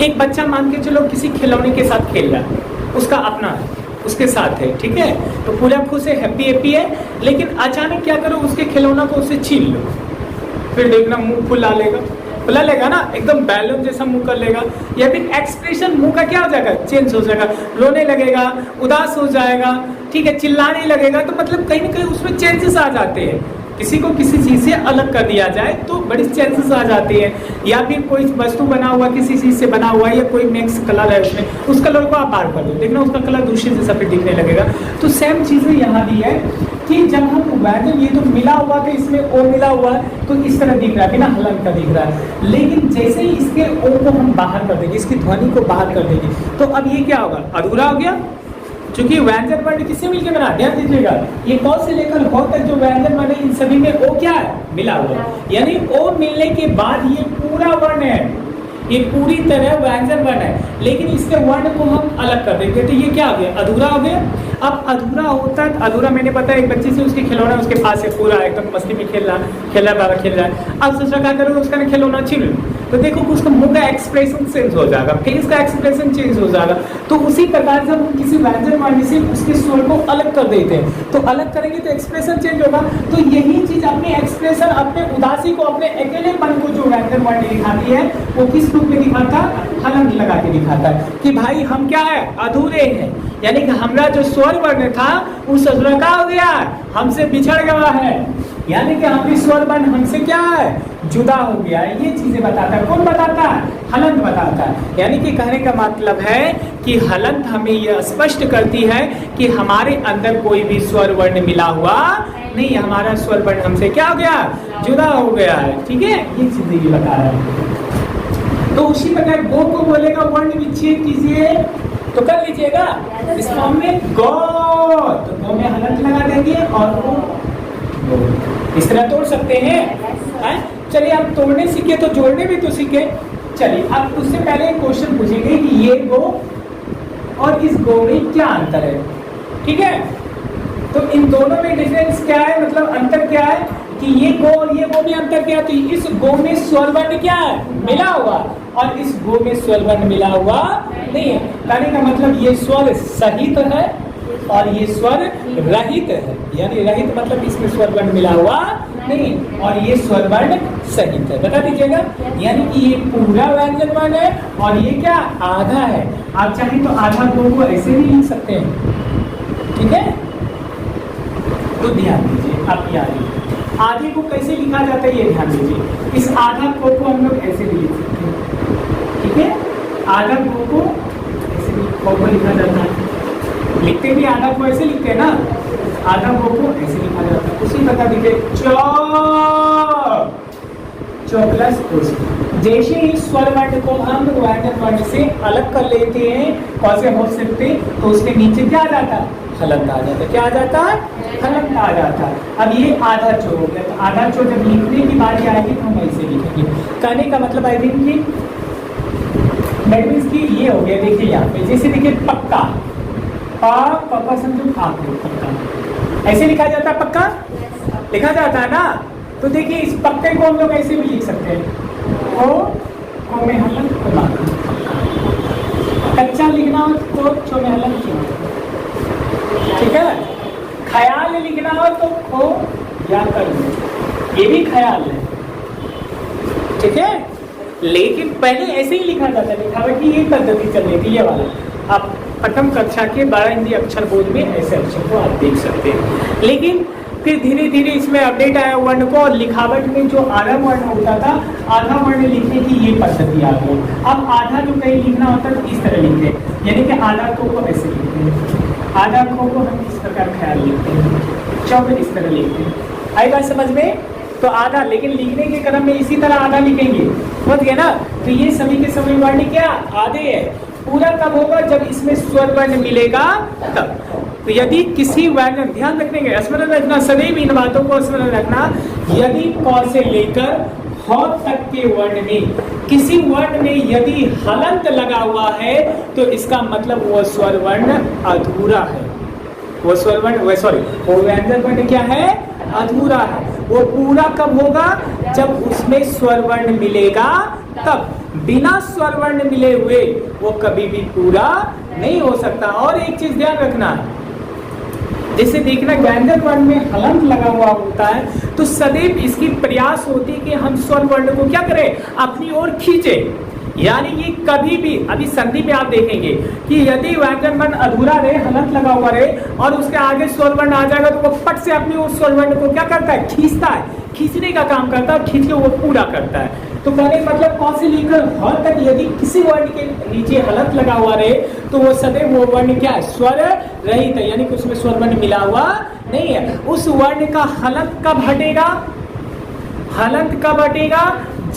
एक बच्चा मान के चलो किसी खिलौने के साथ खेल रहा है, उसका अपना है, उसके साथ है, ठीक है, तो पूरा खुश है, हैप्पी हैप्पी है, लेकिन अचानक क्या करो, उसके खिलौना को उससे छीन लो, फिर देखना मुंह फुला लेगा ना, एकदम बैलून जैसा मुंह कर लेगा, या फिर एक्सप्रेशन मुंह का क्या हो जाएगा, चेंज हो जाएगा, रोने लगेगा, उदास हो जाएगा, ठीक है, चिल्लाने लगेगा। तो मतलब कहीं ना कहीं उसमें चेंजेस आ जाते हैं। किसी को किसी चीज से अलग कर दिया जाए तो बड़ी चेंजेस आ जाते हैं, या फिर कोई वस्तु बना हुआ किसी चीज से बना हुआ है, या कोई मिक्स कलर है उसमें, उस कलर को आप बाहर कर दो, देखना उसका कलर दूसरे जैसा फिर दिखने लगेगा। तो सेम चीजें यहाँ भी है कि जब हम व्यंजन, ये तो मिला हुआ था, इसमें ओ मिला हुआ है तो इस तरह दिख रहा है, बिना हलन का दिख रहा है, लेकिन जैसे ही इसके ओ को हम बाहर कर देंगे, इसकी ध्वनि को बाहर कर देंगे, तो अब ये क्या होगा, अधूरा हो गया। क्योंकि व्यंजन वर्ण किससे मिलकर बना, ध्यान दीजिएगा, ये क से लेकर ह तक जो व्यंजन वर्ण है, इन सभी में ओ क्या है, मिला हुआ है, यानी ओ मिलने के बाद ये पूरा वर्ण है, ये पूरी तरह व्यंजन वर्ण है, लेकिन इसके वर्ण को हम अलग कर देंगे तो ये क्या हो गया, अधूरा हो गया। अब अधूरा होता है, अधूरा मैंने पता है एक बच्चे से उसके खिलौना उसके पास है, पूरा एकदम मस्ती में खेल रहा बाबा खेल रहा है, अब सोचा क्या करो उसका खिलौना छीन लो, तो देखो उसका मुंह का एक्सप्रेशन चेंज हो जाएगा, फेस का एक्सप्रेशन चेंज हो जाएगा। तो उसी प्रकार से हम किसी व्यंजन वर्ण से उसके स्वर को अलग कर देते हैं, तो अलग करेंगे तो एक्सप्रेशन चेंज होगा। तो यही चीज अपने एक्सप्रेशन, अपने उदासी को, अपने अकेलेपन को जो व्यंजन वर्ण दिखाती है वो किस रूप में दिखाता है, हलन लगा के दिखाता है कि भाई हम क्या है, अधूरे हैं, यानी कि हमारा जो स्वर वर्ण था उस अधूरा का हो गया, हमसे बिछड़ गया है, यानी कि हमारी स्वर वर्ण हमसे क्या है, जुदा हो गया है। ये चीजें बताता है, कौन बताता है, हलंत बताता है। यानी कि कहने का मतलब है कि हलंत हमें यह स्पष्ट करती है कि हमारे अंदर कोई भी स्वर वर्ण मिला हुआ नहीं, हमारा स्वर वर्ण हमसे क्या हो गया, जुदा हो गया है, ठीक है, ये चीजें ये बता रहा है। तो उसी प्रकार गो को बोलेगा वर्ण विच्छेद कीजिए, तो कर लीजिएगा इस फॉर्म में गो, तो गो में हलंत लगा देंगे और वो इस तरह तोड़ सकते हैं। चलिए आप तोड़ने सीखे तो जोड़ने भी तो सीखे। चलिए अब उससे पहले एक क्वेश्चन पूछेंगे कि ये गो और इस गो में क्या अंतर है, ठीक है, तो इन दोनों में डिफरेंस क्या है, मतलब अंतर क्या है कि ये गो और ये गो में अंतर क्या है। तो इस गो में स्वर वर्ण क्या है, मिला हुआ, और इस गो में स्वर वर्ण मिला हुआ नहीं है। कहने का मतलब ये स्वर सहित है और ये स्वर रहित है, यानी रहित मतलब इसमें स्वर वर्ण मिला हुआ नहीं, और ये स्वर वर्ण सहित है, बता दीजिएगा। यानी कि ये पूरा व्यंजन वर्ण है और ये क्या आधा है। आप चाहें तो आधा को ऐसे भी लिख सकते हैं, ठीक है। तो ध्यान दीजिए, आप याद आधे को कैसे लिखा जाता है ये ध्यान दीजिए। इस आधा को हम लोग ऐसे भी लिख सकते हैं, ठीक है। आधा को ऐसे भी लिखा जाता है, लिखते भी आधा को ऐसे लिखते हैं ना, आधा को ऐसे लिखा जाता है। उसी बता दीजिए चौ प्लस उस। जैसे ही स्वर वर्ण को हम व्यंजन वर्ण से अलग कर लेते हैं, कैसे हो सकते, तो उसके नीचे क्या आ जाता है, हलंत आ जाता है। क्या आ जाता है, हलंत आ जाता है। अब ये आधा चो हो गया, तो आधा चो जब लिखने की बारी आएगी तो हम ऐसे लिखेंगे। कहने का मतलब आई थिंक कि दैट मीन्स कि ये हो गया। देखिए यहाँ पे जैसे देखिए पक्का, पक्का समझो आपको पक्का ऐसे लिखा जाता है, पक्का लिखा जाता है ना। तो देखिए इस पक्के को हम लोग ऐसे भी लिख सकते हैं, ओ में हलंत कच्चा लिखना हो तो चो में हलंत, ठीक है। ख्याल लिखना हो तो खो या कर, ये भी ख्याल है, ठीक है। लेकिन पहले ऐसे ही लिखा जाता है, लिखावट की ये पद्धति चल रही थी, ये वाला। आप प्रथम कक्षा के 12 हिंदी अक्षर बोर्ड में ऐसे अक्षर को आप देख सकते हैं। लेकिन फिर धीरे धीरे इसमें अपडेट आया वर्ण को, और लिखावट में जो आधा वर्ण होता था, आधा वर्ण लिखने की ये पद्धति आ गई। अब आधा जो कहीं लिखना होता है तो इस तरह लिखते हैं, यानी कि आधा को ऐसे लिखते हैं, आधा को हम इस प्रकार ख्याल लिखते हैं, चौक इस तरह लिखते हैं। आई बात समझ में। तो आधा, लेकिन लिखने के क्रम में इसी तरह आधा लिखेंगे, समझ गए ना। तो ये सभी के सभी वर्ण क्या आधे है। पूरा कब होगा, जब इसमें स्वर वर्ण मिलेगा तब। तो यदि किसी व्यंजन, ध्यान रखने के स्मरण रखना, सदैव इन बातों को स्मरण रखना, यदि क से लेकर ह तक के वर्ण में किसी वर्ण में यदि हलंत लगा हुआ है तो इसका मतलब वो स्वर वर्ण अधूरा है। वो स्वर वर्ण, सॉरी, वो व्यंजन वर्ण क्या है, अधूरा है। वो पूरा कब होगा, जब उसमें स्वर वर्ण मिलेगा तब। बिना स्वर वर्ण मिले हुए वो कभी भी पूरा नहीं हो सकता। और एक चीज ध्यान रखना, जैसे देखना व्यंजन वर्ण में हलंत लगा हुआ होता है तो सदैव इसकी प्रयास होती है कि हम स्वर वर्ण को क्या करें, अपनी ओर खींचे। यानी ये कभी भी, अभी संधि में आप देखेंगे कि यदि व्यंजन वर्ण अधूरा रहे, हलंत लगा हुआ रहे और उसके आगे स्वर वर्ण आ जाएगा तो वो पट से अपनी उस स्वर वर्ण को क्या करता है, खींचता है, खींचने का काम करता है, खींच के वो पूरा करता है। तो कहने मतलब कौन से लेकर ह तक यदि किसी वर्ण के नीचे हलंत लगा हुआ रहे तो वो सदैव वो वर्ण क्या है, स्वर रहित है, यानी कि उसमें स्वर वर्ण मिला हुआ नहीं है। उस वर्ण का हलंत कब हटेगा, हलंत कब हटेगा,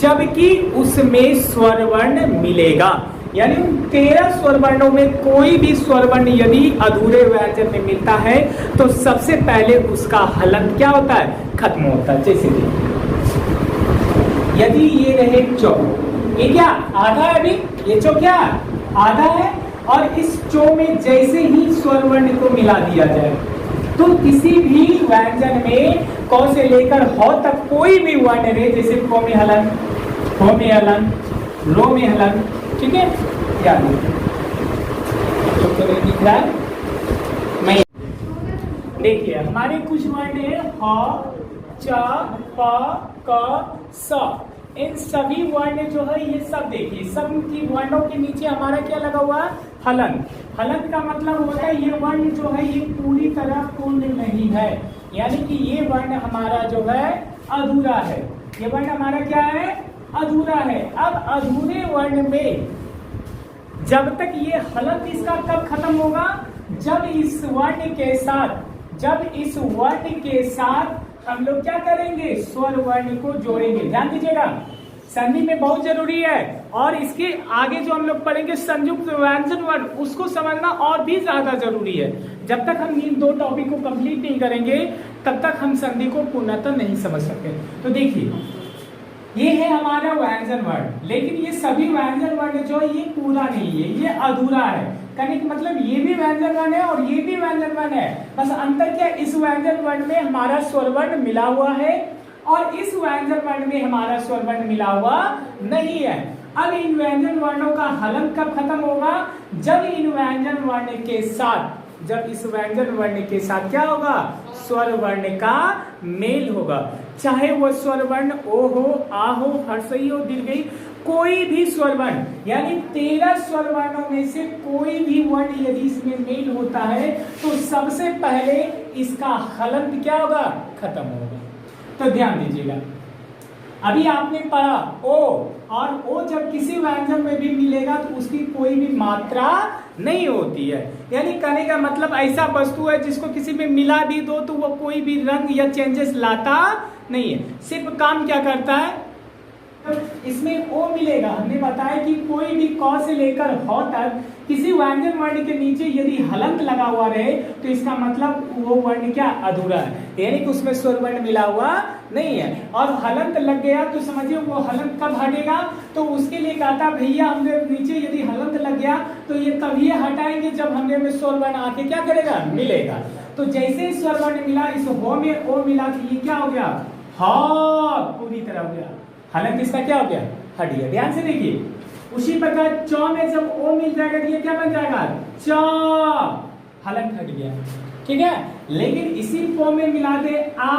जबकि उसमें स्वर वर्ण मिलेगा। यानी 13 स्वर वर्णों में कोई भी स्वर वर्ण यदि अधूरे व्यंजन में मिलता है तो सबसे पहले उसका हलंत क्या होता है, खत्म होता है। जैसे यदि ये रहे चौ, ये क्या आधा है, अभी ये चौ क्या आधा है, और इस चौ में जैसे ही स्वर वर्ण को मिला दिया जाए तो किसी भी व्यंजन में क से लेकर ह तक कोई भी वर्ण रहे, जैसे क में हलंत, ख में हलंत, रो में हलंत, ठीक है। याद तो दिख रहा है। मैं देखिए हमारे कुछ वर्ण है ह, च, प, क, स। इन सभी वर्ण जो है ये सब देखिए, सब की वर्णों के नीचे हमारा क्या लगा हुआ है, हलंत। हलंत का मतलब होता है ये वर्ण जो है ये पूरी तरह पूर्ण नहीं है, यानी कि ये वर्ण हमारा जो है अधूरा है। ये वर्ण हमारा क्या है, अधूरा है। अब अधूरे वर्ण में जब तक ये हलंत इसका कब खत्म होगा, जब इस वर्ण के साथ, जब इस वर्ण के साथ हम लोग क्या करेंगे, स्वर वर्ण को जोड़ेंगे। ध्यान दीजिएगा, संधि में बहुत जरूरी है। और इसके आगे जो हम लोग पढ़ेंगे संयुक्त व्यंजन वर्ण, उसको समझना और भी ज्यादा जरूरी है। जब तक हम इन दो टॉपिक को कंप्लीट नहीं करेंगे तब तक हम संधि को पूर्णतः नहीं समझ सकते। तो देखिए ये है हमारा व्यंजन वर्ण, लेकिन ये सभी व्यंजन वर्ण जो है ये पूरा नहीं है, ये अधूरा है। कहने का मतलब ये भी व्यंजन वर्ण है और ये भी व्यंजन वर्ण है, बस अंतर क्या, इस व्यंजन वर्ण में हमारा स्वर वर्ण मिला हुआ है और इस व्यंजन वर्ण में हमारा स्वर वर्ण मिला हुआ नहीं है। अब इन व्यंजन वर्णों का हलंत कब खत्म होगा, जब इन व्यंजन वर्ण के साथ, जब इस व्यंजन वर्ण के साथ क्या होगा, स्वर वर्ण का मेल होगा। चाहे वो स्वर वर्ण ओ हो, आ हो, हर्षई हो, दीर्घई, कोई भी स्वर वर्ण, यानी 13 स्वर वर्णों में से कोई भी वर्ण यदि इसमें मेल होता है तो सबसे पहले इसका हलंत क्या होगा, खत्म होगा। तो ध्यान दीजिएगा, अभी आपने पढ़ा ओ, और ओ जब किसी व्यंजन में भी मिलेगा तो उसकी कोई भी मात्रा नहीं होती है। यानी कहने का मतलब ऐसा वस्तु है जिसको किसी में मिला भी दो तो वो कोई भी रंग या चेंजेस लाता नहीं है, सिर्फ काम क्या करता है, इसमें ओ मिलेगा। हमने बताया कि कोई भी क से लेकर ह तक किसी व्यंजन वर्ण के नीचे यदि हलंत लगा हुआ रहे तो इसका मतलब वो वर्ण क्या, अधूरा है, यानी कि उसमें स्वर वर्ण मिला हुआ नहीं है। और हलंत लग गया तो समझिए वो हलंत कब हटेगा, तो उसके लिए कहता भैया हमने नीचे यदि हलंत लग गया तो ये तभी हटाएंगे जब हमने में स्वर वर्ण आके क्या करेगा, मिलेगा। तो जैसे ही स्वर वर्ण मिला, इस हो में ओ मिला तो ये क्या हो गया, हा पूरी तरह हो गया, हलंत इसका क्या हो गया, हट गया। ध्यान से देखिए, उसी प्रकार चौ में जब ओ मिल जाएगा तो ये क्या बन जाएगा, च, हलंत हट गया, ठीक है। लेकिन इसी पो में मिला दे आ,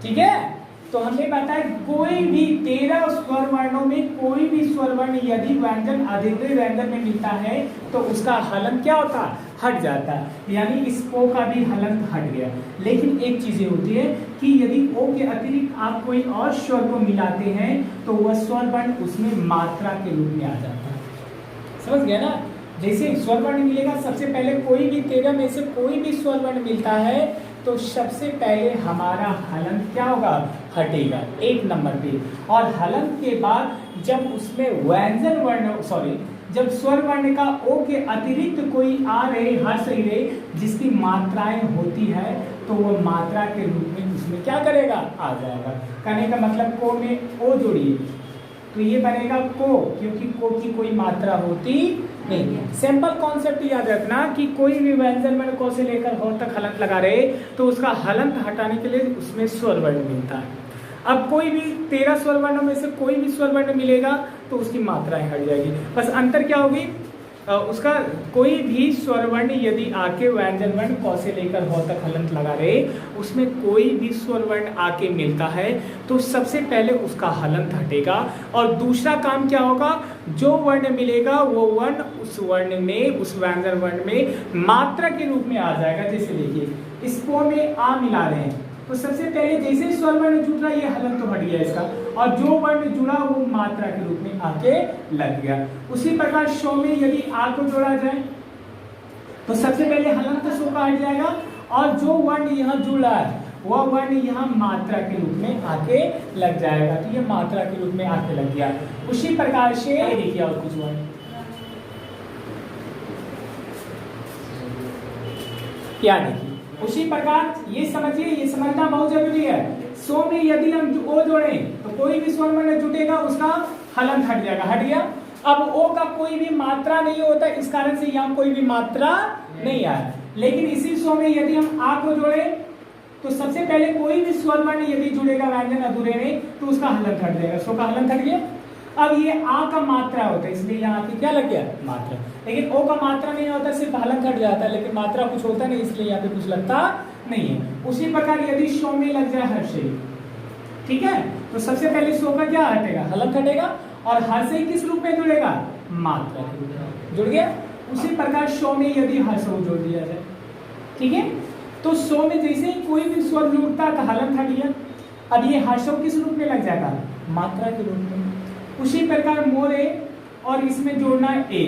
ठीक है। तो हमने बताया कोई भी 13 स्वर वर्णों में कोई भी स्वर वर्ण यदि व्यंजन अधिग्रही व्यंजन में मिलता है तो उसका हलंत क्या होता, हट जाता है, यानी इस ओ का भी हलंत हट गया। लेकिन एक चीज होती है कि यदि ओ के अतिरिक्त आप कोई और स्वर को मिलाते हैं तो वह स्वर वर्ण उसमें मात्रा के रूप में आ जाता है, समझ गया ना। जैसे स्वर वर्ण मिलेगा, सबसे पहले कोई भी 13 में से कोई भी स्वर वर्ण मिलता है तो सबसे पहले हमारा हलंत क्या होगा, हटेगा, एक नंबर पे। और हलंत के बाद जब उसमें व्यंजन वर्ण जब स्वर वर्ण का ओ के अतिरिक्त कोई आ रहे, हर्ष रहे, जिसकी मात्राएं होती है तो वो मात्रा के रूप में उसमें क्या करेगा, आ जाएगा। कहने का मतलब को में ओ जोड़िए तो ये बनेगा को, क्योंकि को की कोई मात्रा होती नहीं। सिंपल कॉन्सेप्ट याद रखना कि कोई भी व्यंजन में को से लेकर हो तक हलंत लगा रहे तो उसका हलंत हटाने के लिए उसमें स्वर वर्ण मिलता है। अब कोई भी 13 स्वर वर्णों में से कोई भी स्वर वर्ण मिलेगा तो उसकी मात्राएं हट जाएगी। बस अंतर क्या होगी, उसका कोई भी स्वर वर्ण यदि आके व्यंजन वर्ण क से लेकर हो तक हलंत लगा रहे, उसमें कोई भी स्वर वर्ण आके मिलता है तो सबसे पहले उसका हलंत हटेगा। और दूसरा काम क्या होगा, जो वर्ण मिलेगा वो वर्ण उस वर्ण में, उस व्यंजन वर्ण में मात्रा के रूप में आ जाएगा। जैसे देखिए, इस पो में आ मिला रहे हैं तो सबसे पहले जैसे स्वर वर्ण जुड़ रहा है ये हलंत तो हट गया इसका, और जो वर्ण जुड़ा वो मात्रा के रूप में आके लग गया। उसी प्रकार शो में यदि आ को जोड़ा जाए तो सबसे पहले हलंत शो का हट जाएगा, और जो वर्ण यहाँ जुड़ रहा है वह वर्ण यहाँ मात्रा के रूप में आके लग जाएगा, तो ये मात्रा के रूप में आके लग गया। उसी प्रकार से देखिए और कुछ वर्ण क्या देखिए, उसी प्रकार ये समझिए, ये समझना बहुत जरूरी है। सो में यदि हम ओ जोड़ें तो कोई भी स्वर वर्ण जुटेगा उसका हलंत हट जाएगा, हट गया। अब ओ का कोई भी मात्रा नहीं होता, इस कारण से यहाँ कोई भी मात्रा नहीं आया। लेकिन इसी सो में यदि हम आ को जोड़े तो सबसे पहले कोई भी स्वर वर्ण यदि जुड़ेगा व्यंजन अधूरे में तो उसका हलंत हट जाएगा, सो का हलंत हट गया। अब ये आ का मात्रा होता है इसलिए यहाँ पे क्या लग गया, मात्रा। लेकिन ओ का मात्रा नहीं होता, सिर्फ हलंत हट जाता है, लेकिन मात्रा कुछ होता नहीं इसलिए यहाँ पे कुछ लगता नहीं है। उसी प्रकार यदि शो में लग जाए हर्षे, ठीक है, तो सबसे पहले शो का क्या हटेगा, हलंत हटेगा, और हर्षे किस रूप में जुड़ेगा, मात्रा के रूप में जुड़ गया। उसी प्रकार शो में यदि हर्षो जोड़ दिया जाए, ठीक है, तो शो में जैसे ही कोई भी स्वर जुड़ता तो हलंत हट गया। अब ये हर्षो किस रूप में लग जाएगा, मात्रा के रूप में। उसी प्रकार मोरे और इसमें जोड़ना है ए,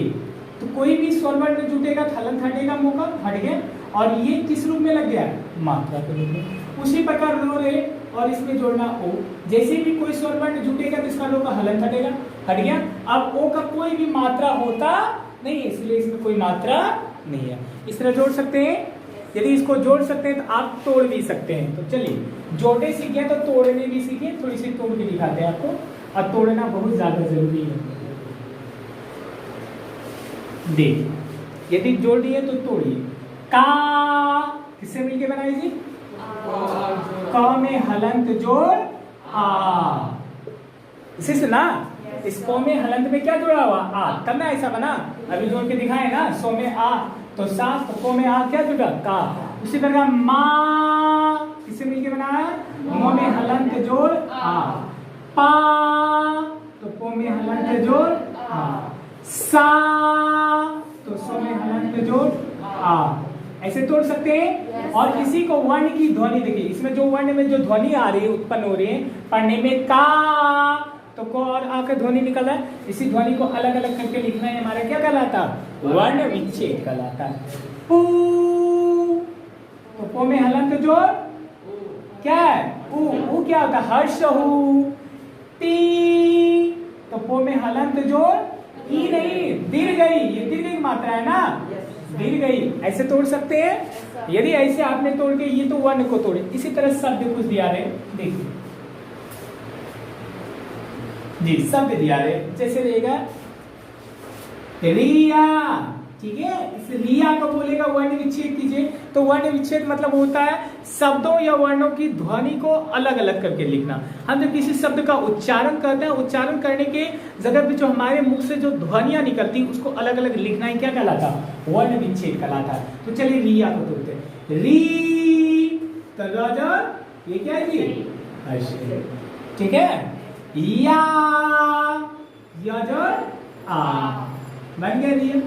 तो कोई भी स्वर वर्ण जुटेगा हलंत हटेगा, मोका हट गया, और ये किस रूप में लग गया, मात्रा के रूप में। उसी प्रकार रो रे और इसमें जोड़ना ओ, जैसे भी कोई स्वर वर्ण जुटेगा तो इसका रो का हलंत हटेगा, हट गया। अब ओ का कोई भी मात्रा होता नहीं है इसलिए इसमें कोई मात्रा नहीं है। इस तरह जोड़ सकते हैं। यदि इसको जोड़ सकते हैं तो आप तोड़ भी सकते हैं। तो चलिए, जोड़ने सीख गए तो तोड़ने भी सीखे, थोड़ी सी तोड़ के दिखाते हैं आपको। और तोड़ना बहुत ज्यादा जरूरी है। देख, यदि जोड़ दिए तो तोड़िए। का किससे मिलके बनाई जी, क में हलंत जोड़ आ, इसी से ना, इस को में हलंत में क्या जोड़ा हुआ, आ, तब ना ऐसा बना। अभी जोड़ के दिखाए ना, सो में आ तो सा, तो को में आ क्या जुड़ा, का। उसी प्रकार माँ किससे मिलके बना है? मो में हलंत जोड़ आ। पा तो पो में हलंत जोड़ आ। सा तो सो में हलंत जोड़ आ। ऐसे तोड़ सकते हैं। और इसी को वर्ण की ध्वनि देखिए, इसमें जो वर्ण में जो ध्वनि आ रही है, उत्पन्न हो रही है, पढ़ने में का तो को और आ का ध्वनि निकल रहा है। इसी ध्वनि को अलग अलग करके लिखना है, हमारा क्या कहलाता? वर्ण विच्छेद कहलाता है। पू तो पो में हलंत जोड़ क्या है? ऊ क्या होता है? हर्ष हु। ती तो पो में हलंत जोड़ ई नहीं, दीर्घई। ये दीर्घई की मात्रा है ना, दीर्घई। ऐसे तोड़ सकते हैं। यदि ऐसे आपने तोड़ के ये तो वर्ण को तोड़े। इसी तरह शब्द कुछ दिया रहे, देखिए जी, शब्द दिया रहे, जैसे रहेगा रिया, ठीक है। इस रिया को बोलेगा वर्ण विच्छेद कीजिए। तो वर्ण विच्छेद मतलब होता है शब्दों या वर्णों की ध्वनि को अलग अलग करके लिखना। हम जब किसी शब्द का उच्चारण करते हैं, उच्चारण करने के जगह पे जो हमारे मुख से जो ध्वनियां निकलती उसको अलग अलग लिखना है, क्या कहलाता? वर्ण विच्छेद कहलाता है। तो चलिए रिया को तोड़ते हैं। री तो राजा, ये क्या है जी? ठीक है। या यजर आ, बन गया रिया।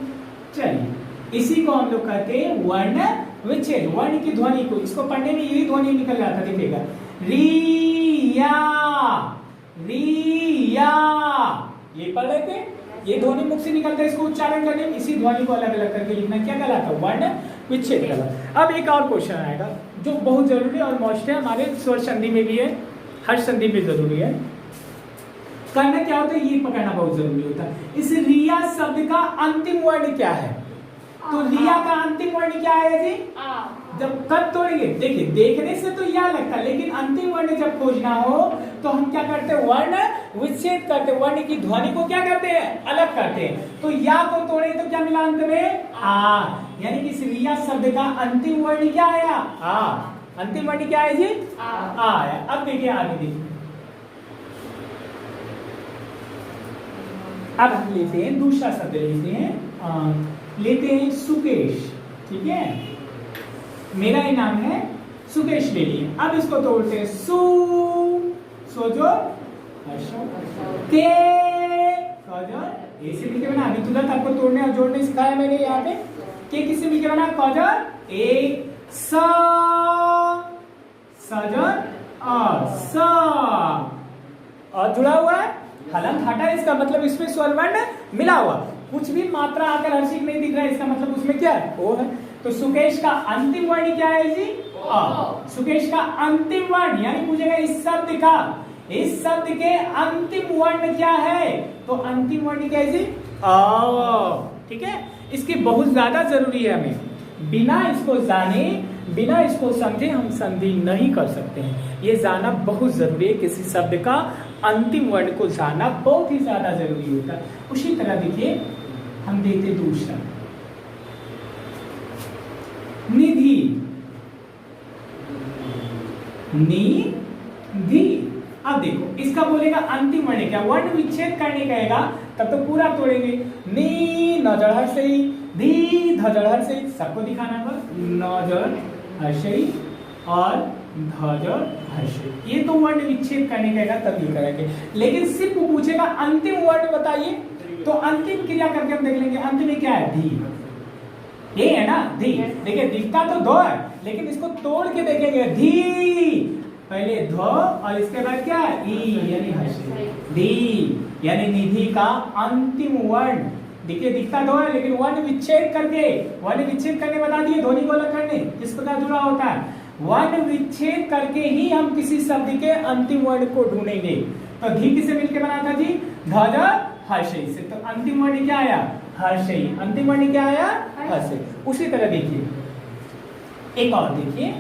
चलिए इसी को हम लोग कहते हैं वर्ण विच्छेद। वर्ण की ध्वनि को, इसको पढ़ने में यही ध्वनि निकल जाता, देखिएगा रिया रिया, ये पढ़ रहे थे, ये ध्वनि मुख से निकलता है। इसको उच्चारण करने में इसी ध्वनि को अलग अलग करके लिखना, क्या कहलाता? वर्ण विच्छेद कहलाता। अब एक और क्वेश्चन आएगा जो बहुत जरूरी और मोस्ट है, हमारे स्वर संधि में भी है, हर संधि में जरूरी है। करना क्या होता है, ये पकड़ना बहुत जरूरी होता है। इस रिया शब्द का अंतिम वर्ण क्या है? तो रिया का अंतिम वर्ण क्या है जी? जब कब तोड़ेंगे, देखिए देखने से तो यह लगता है, लेकिन अंतिम वर्ण जब खोजना हो तो हम क्या करते हैं? वर्ण विच्छेद करते हैं। वर्ण की ध्वनि को क्या करते हैं? अलग करते हैं। तो या को तोड़े तो क्या मिला अंत में? आ। यानी कि इस रिया शब्द का अंतिम वर्ण क्या आया? आ। अंतिम वर्ण क्या है जी? आ आया। अब देखिए आगे देखिए, अब हम लेते हैं दूसरा शब्द, लेते हैं सुकेश, ठीक है। मेरा ही नाम है सुकेश, ले लिए। अब इसको तोड़ते हैं। सो जो के ऐसे मिलके बना। अभी तुरंत आपको तोड़ने और जोड़ने सिखाया मैंने यहाँ पे। के किससे मिलके बना? कजर ए सजन और जुड़ा हुआ है, हलंत हटा, इसका मतलब इसमें स्वर वर्ण मिला हुआ। कुछ भी मात्रा आकर हर्षिक नहीं दिख रहा है, इसका मतलब उसमें क्या है? ओ है। तो सुकेश का अंतिम वर्ण क्या है जी? अ। सुकेश का अंतिम वर्ण, यानी पूछेगा इस शब्द का, इस शब्द के अंतिम वर्ण क्या है? तो अंतिम वर्ण क्या है जी? अ, ठीक है। इसकी बहुत ज्यादा जरूरी है, हमें बिना इसको जाने, बिना इसको समझे हम संधि नहीं कर सकते हैं। ये जानना बहुत जरूरी है, किसी शब्द का अंतिम वर्ण को जानना बहुत ही ज्यादा जरूरी होता है। उसी तरह देखिए हम देखते दूसरा, निधि, निधि। अब देखो इसका बोलेगा अंतिम वर्ण क्या? वर्ण विच्छेद करने कहेगा तब तो पूरा तोड़ेंगे। नी नजर हर सही, धी धजड़ हर सही, सबको दिखाना पर नजर हर सही और धजड़ हर सही। ये तो वर्ण विच्छेद करने कहेगा तब ये करेंगे। लेकिन सिर्फ पूछेगा अंतिम वर्ण बताइए, तो अंतिम क्रिया करके हम देख लेंगे। अंतिम में क्या है? धी, ये है ना धी। देखिए दिखता तो दो है, लेकिन इसको तोड़ के देखेंगे। धी पहले ध और इसके बाद क्या? ई, यानी हर्षी। धी यानी निधि का अंतिम वर्ण। देखिए दिखता दो है, लेकिन वर्ण विच्छेद करके, वर्ण विच्छेद करके बता दिए, ध्वनि को अलग करने किस प्रकार जुड़ा होता है। वर्ण विच्छेद करके ही हम किसी शब्द के अंतिम वर्ण को ढूंढेंगे। तो धी किसे मिलकर बना था जी? ध हर्षई से। तो अंतिम वर्ण क्या आया? हर्षई। अंतिम वर्ण क्या आया? हर्षई। उसी तरह देखिए एक और देखिए,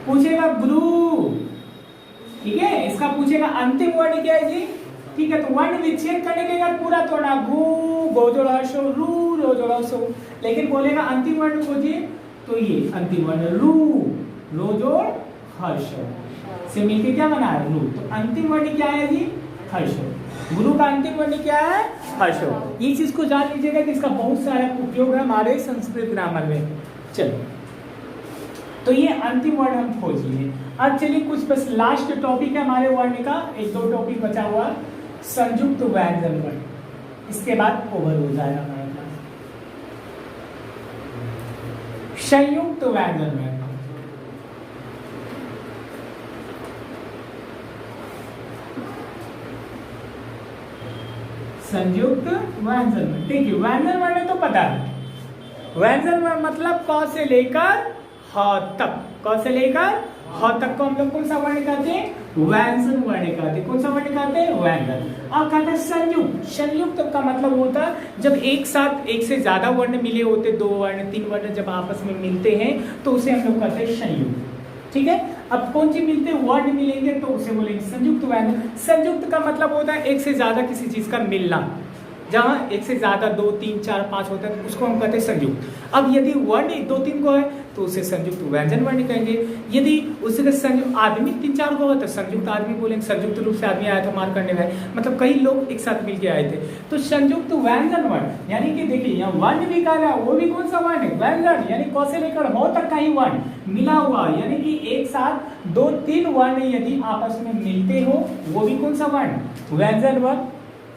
पूछेगा ब्रू, ठीक है। इसका पूछेगा अंतिम वर्ण क्या है जी? ठीक है। तो वर्ण विच्छेद करने के बाद पूरा तोड़ना, भू गोजोड़ हर्षो, रू रोजोड़ हर्षो। लेकिन बोलेगा अंतिम वर्ण खोजिए, तो ये अंतिम वर्ण रू रोजोड़ हर्षो से मिलके क्या बना है? रू। तो अंतिम वर्ण क्या है जी? हर्षो। गुरु का अंतिम वर्ण क्या है? हर्षो। ये चीज को जान लीजिएगा कि इसका बहुत सारा उपयोग है हमारे संस्कृत ग्रामर में। चलो तो ये अंतिम वर्ण हम खोज लिए। अब चलिए कुछ बस लास्ट टॉपिक है हमारे वर्ण का, एक दो टॉपिक बचा हुआ, संयुक्त व्यंजन वर्ण, इसके बाद ओवर हो जाएगा हमारा क्लास। संयुक्त व्यंजन वर्ण, संयुक्त व्यंजन वर्ण। देखिए व्यंजन वर्ण तो पता है, व्यंजन वर्ण मतलब क से लेकर ह तक, क से लेकर ह तक को हम लोग कौन सा वर्ण कहते हैं? व्यंजन वर्ण कहते हैं। कौन सा वर्ण कहते हैं? व्यंजन। और कहते हैं संयुक्त। संयुक्त का मतलब होता है जब एक साथ एक से ज्यादा वर्ण मिले होते, दो वर्ण तीन वर्ण जब आपस में मिलते हैं तो उसे हम लोग कहते हैं संयुक्त। ठीक है, अब कौन सी मिलते वर्ण मिलेंगे तो उसे बोलेंगे संयुक्त व्यंजन। संयुक्त का मतलब होता है एक से ज्यादा किसी चीज का मिलना, जहाँ एक से ज्यादा दो तीन चार पांच होता है तो उसको हम कहते हैं संयुक्त। अब यदि वर्ण दो तीन को है तो उसे संयुक्त व्यंजन वर्ण कहेंगे। यदि उसके संयुक्त आदमी तीन चार को है तो संयुक्त आदमी बोलेंगे। संयुक्त रूप से आदमी आया था मार करने में, मतलब कई लोग एक साथ मिलके आए थे, तो संयुक्त व्यंजन वर्ण। यानी कि देखिए यहाँ वर्ण भी कहा है, वो भी कौन सा वर्ण है? व्यंजन, यानी क से लेकर हो तक का ही वर्ण मिला हुआ, यानी कि एक साथ दो तीन वर्ण यदि आपस में मिलते हो वो भी कौन सा वर्ण? व्यंजन वर्ण।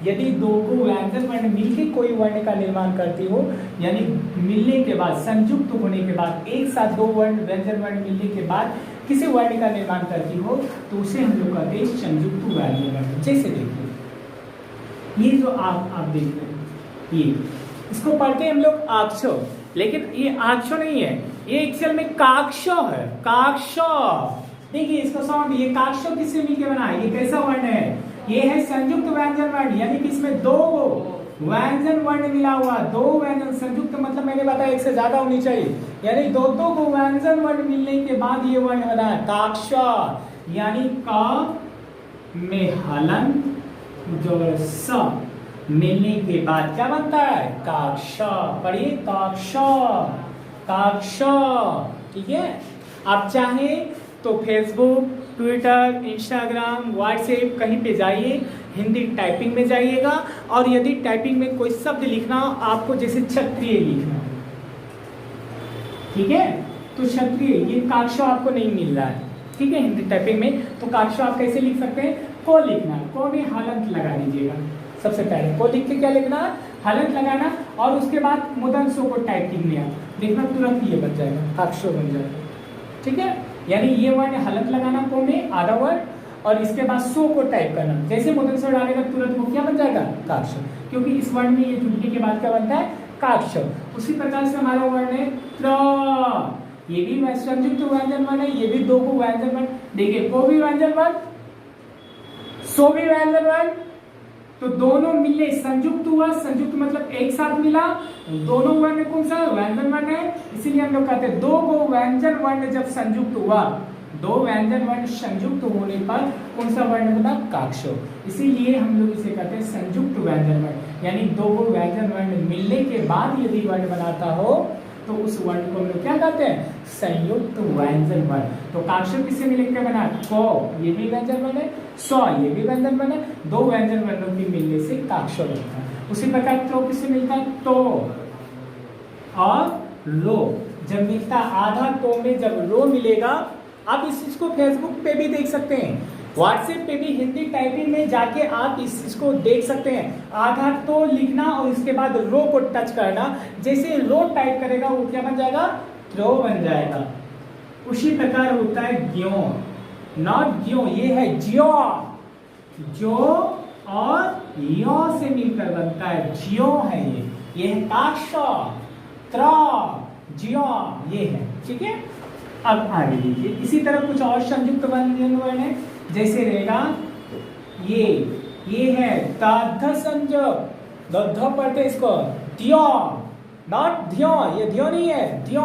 यदि दो को व्यंजन वर्ण मिलकर कोई वर्ण का निर्माण करती हो, यानी मिलने के बाद संयुक्त होने के बाद एक साथ दो वर्ण व्यंजन वर्ण मिलने के बाद किसी वर्ण का निर्माण करती हो तो उसे हम लोग कहते हैं संयुक्त व्यंजन वर्ण। जैसे देखिए ये जो आप देख रहे हैं, ये इसको पढ़ते हैं हम लोग आक्षो, लेकिन ये आक्षो नहीं है, ये एक्चुअल में काक्षो है। काक्षो, देखिए इसका साउंड, ये काक्षो किससे मिलकर बना है? ये कैसा वर्ण है? ये है संयुक्त व्यंजन वर्ण, यानी कि इसमें दो व्यंजन वर्ण मिला हुआ, दो व्यंजन। संयुक्त मतलब मैंने बताया एक से ज्यादा होनी चाहिए, यानी दो को व्यंजन वर्ण मिलने के बाद ये वर्ण बना है काक्ष, यानी क में हलन जोड़ स मिलने के बाद क्या बनता है? काक्ष। पढ़िए काक्ष, काक्ष। ठीक है, आप चाहें तो फेसबुक, ट्विटर, इंस्टाग्राम, व्हाट्सएप कहीं पे जाइए, हिंदी टाइपिंग में जाइएगा, और यदि टाइपिंग में कोई शब्द लिखना हो आपको, जैसे क्षत्रिय लिखना, ठीक है, तो क्षत्रिय ये काक्ष आपको नहीं मिल रहा है, ठीक है, हिंदी टाइपिंग में, तो काक्ष आप कैसे लिख सकते हैं? को लिखना, को में हलंत लगा दीजिएगा। सबसे पहले को लिख के क्या लिखना? हलंत लगाना, और उसके बाद मुदंसो को टाइपिंग में देखना, तुरंत ये बन जाएगा, काक्षो बन जाएगा। ठीक है, यानी ये वर्ण हलंत लगाना को में आधा वर्ण, और इसके बाद सो को टाइप करना, जैसे मुदंसो डालेगा तुरंत वो क्या बन जाएगा? काक्ष, क्योंकि इस वर्ण में ये जुड़ने के बाद क्या बनता है? काक्ष। उसी प्रकार से हमारा वर्ण है त्र, ये भी संयुक्त व्यंजन वर्ण है, ये भी दो को व्यंजन वर्ण। देखिए को भी व्यंजन वर्ण, सो भी व्यंजन वर्ण, तो दोनों मिले संयुक्त हुआ। संयुक्त मतलब एक साथ मिला, दोनों वर्ण कौन सा? व्यंजन वर्ण है, इसीलिए हम लोग कहते हैं दो को व्यंजन वर्ण जब संयुक्त हुआ, दो व्यंजन वर्ण संयुक्त होने पर कौन सा वर्ण बना? काक्ष। इसीलिए हम लोग इसे कहते हैं संयुक्त व्यंजन वर्ण, यानी दो को व्यंजन वर्ण मिलने के बाद यदि वर्ण बनाता हो तो उस वर्ण को हम लोग क्या कहते हैं? संयुक्त व्यंजन वर्ण। तो काक्ष किससे मिलकर बना? को, ये भी व्यंजन वर्ण है, सौ ये भी व्यंजन वर्ण है, दो व्यंजन वर्णों के मिलने से काक्ष बनता है। उसी प्रकार तो किससे मिलता है? तो और रो जब मिलता, आधा तो में जब रो मिलेगा, आप इस चीज को फेसबुक पे भी देख सकते हैं, व्हाट्सएप पे भी हिंदी टाइपिंग में जाके आप इस चीज को देख सकते हैं। आधा तो लिखना और इसके बाद रो को टच करना, जैसे रो टाइप करेगा वो क्या बन जाएगा? रो बन जाएगा। उसी प्रकार होता है ज्यो, नॉट ज्यो, ये है ज्यो, जो और यो से मिलकर बनता है ज्यो है, ये है काक्ष, त्र, ज्यो, ये है। ठीक है, अब आगे लीजिए, इसी तरह कुछ और संयुक्त व्यंजन वर्ण है, जैसे रहेगा ये है दाध संयोग, दध पढ़ते इसको दियो, नॉट ध्यो, ये ध्यो नहीं है, दियो,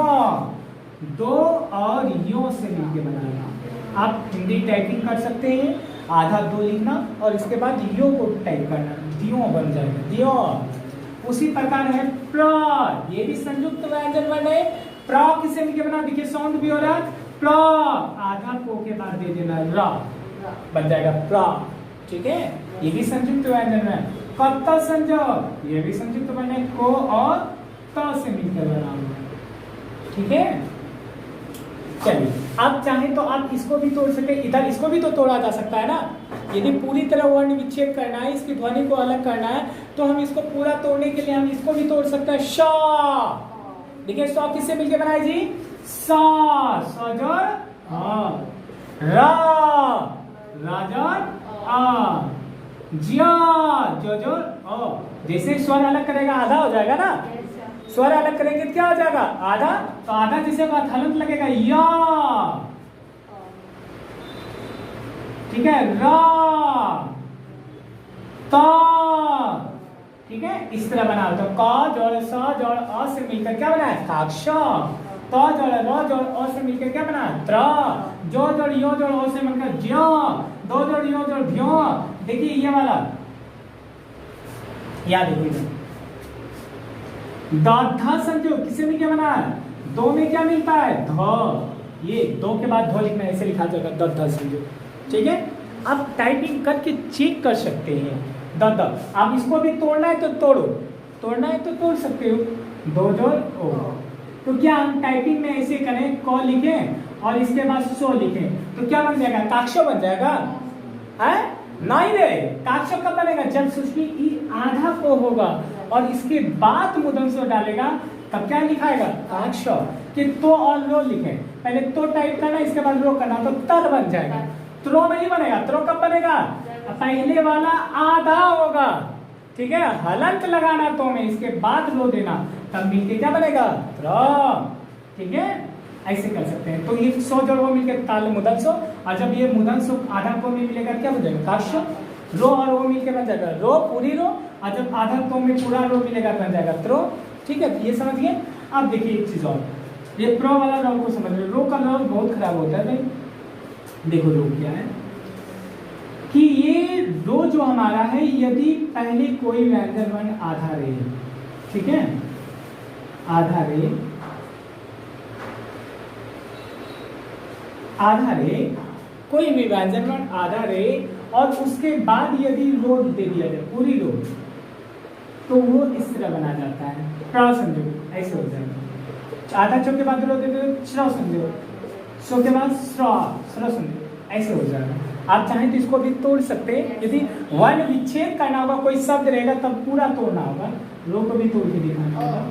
दो और यो से मिलके बनाना। आप हिंदी टाइपिंग कर सकते हैं, आधा दो लिखना और इसके बाद यो को टाइप करना, दियो बन जाएगा, दियो। उसी प्रकार है प्र, ये भी संयुक्त व्यंजन वर्ण है। प्र किससे मिलके बना? देखिए साउंड भी हो रहा है, प्र, आधा को के बाद दे देना र, बन जाएगा प्र। ठीक है, ये भी संयुक्त व्यंजन है। कत्त संयोग, ये भी संयुक्त वर्ण है, को और त से मिलकर बना हुआ। ठीक है, चलिए आप चाहें तो आप इसको भी तोड़ सकते हैं, इधर इसको भी तो तोड़ा जा सकता है ना। यदि पूरी तरह वर्ण विच्छेद करना है, इसकी ध्वनि को अलग करना है, तो हम इसको पूरा तोड़ने के लिए हम इसको भी तोड़ सकते हैं। श देखिए स किससे मिलके बनाए जी? सा सजर रा राजर आ जिया जोजर ओ। जैसे स्वर अलग करेगा आधा हो जाएगा ना, स्वर अलग करेंगे तो क्या हो जाएगा? आधा। तो आधा जिसे बात हलंत लगेगा या, ठीक है, रा ता, ठीक है, इस तरह बना। तो का जोड़ सा जोड़ अ से मिलकर क्या बना है? ताक्ष। ता जोड़ र जोड़ अ से मिलकर क्या बना? त्रा। जो जोड़ यो जोड़ अ से मिलकर ज्या। दो जोड़ यो जोड़ भ्यो। देखिए ये वाला याद है, धा संजो किसे में क्या बना है? दो में क्या मिलता है? ध। ये दो के बाद ध लिखना है, ऐसे लिखा जाएगा धा संजो। ठीक है, आप टाइपिंग करके चेक कर सकते हैं। द आप इसको भी तोड़ना है तो तोड़ो, तोड़ना है तो तोड़ सकते हो। दो जोड़ ओ। तो क्या हम टाइपिंग में ऐसे करें, क लिखें और इसके बाद सो लिखें, तो क्या बन जाएगा? काक्षो बन जाएगा है? नहीं रे, काक्षो कब बनेगा? जब उसकी ई आधा को होगा और इसके बाद मुदंसो डालेगा, तब क्या लिखाएगा? काक्षो। कि तो और रो लिखें, पहले तो टाइप करना, इसके बाद रो करना, तो तर बन जाएगा। त्रो नहीं बनेगा। त्रो कब बनेगा? पहले वाला आधा होगा, ठीक है, हलंत लगाना तो में, इसके बाद रो देना, तब मिलके क्या बनेगा? त्रो। ठीक है, ऐसे कर सकते हैं। तो ये सो जोड़ वो मिलकर ताल मुदंसो, और जब ये मुदंसो आधा को में मिलेगा क्या बन जाएगा? काक्षो। रो और वो मिलकर बन जाएगा रो, पूरी रो, और जब आधा तो में पूरा रो मिलेगा बन जाएगा त्रो। ठीक है, ये समझिए। अब देखिए एक चीज और, ये प्रो वाला रो को समझ लो। रो का रो बहुत खराब होता है भाई। देखो रो क्या है कि ये रो जो हमारा है, यदि पहले कोई व्यंजन वर्ण आधा रहे, ठीक है, आधा रे, आधा रे, कोई भी व्यंजन वर्ण आधा रे, और उसके बाद यदि रो दे दिया जाए पूरी रो, तो वो इस तरह बना जाता है। प्र समझो, ऐसे हो जाएगा। आधा चो के बाद रो दे दो, श्र समझो, सो के बाद श्र समझो, ऐसे हो जाएगा। आप चाहें तो इसको भी तोड़ सकते हैं। यदि वर्ण विच्छेद करना होगा, कोई शब्द रहेगा, तब पूरा तोड़ना होगा। रो को भी तोड़ के दिखाना होगा।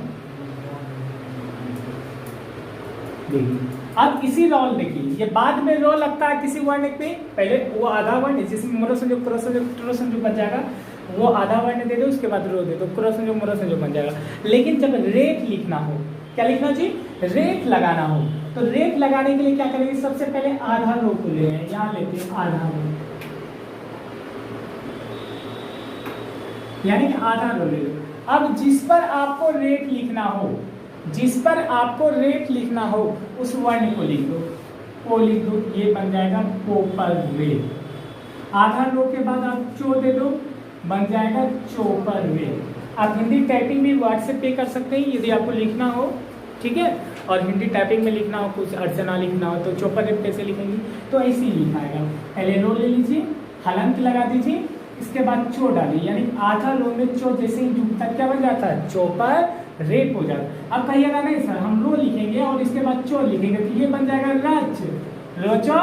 देखिए अब इसी रोल देखिए, ये बाद में रो लगता है किसी वर्ण पे, पहले वो आधा वर्ण जिसमें मोरो संयोग क्रो संयोग ट्रो संयोग बन जाएगा, वो आधा वर्ण दे दो, उसके बाद रो दे दो, क्रो संयोग मोरो संयोग बन जाएगा। लेकिन जब रेट लिखना हो, क्या लिखना जी? रेट लगाना हो, तो रेट लगाने के लिए क्या करेंगे? सबसे पहले आधा रो को ले हैं, यहाँ लेते हैं आधा रो, यानी आधा रो ले लो। अब जिस पर आपको रेट लिखना हो, जिस पर आपको रेट लिखना हो, उस वर्ण को लिख दो, ओ लिख दो, ये बन जाएगा पो पर रे। आधा रो के बाद आप चो दे दो, बन जाएगा चो पर रे। आप हिंदी टाइपिंग भी व्हाट्सएप पे कर सकते हैं यदि आपको लिखना हो, ठीक है, और हिंदी टाइपिंग में लिखना हो, कुछ अर्चना लिखना हो, तो चो पर रे कैसे लिखेंगे? तो ऐसे ही लिखाएगा। पहले रो ले लीजिए, हलंत लगा दीजिए, इसके बाद चो डालिए, यानी आधा रो में चो जैसे ही डूबता क्या बन जाता है? चो पर रेप हो जाता। अब कहिएगा नहीं सर हम रो लिखेंगे और इसके बाद चो लिखेंगे, तो ये बन जाएगा रच, रोचो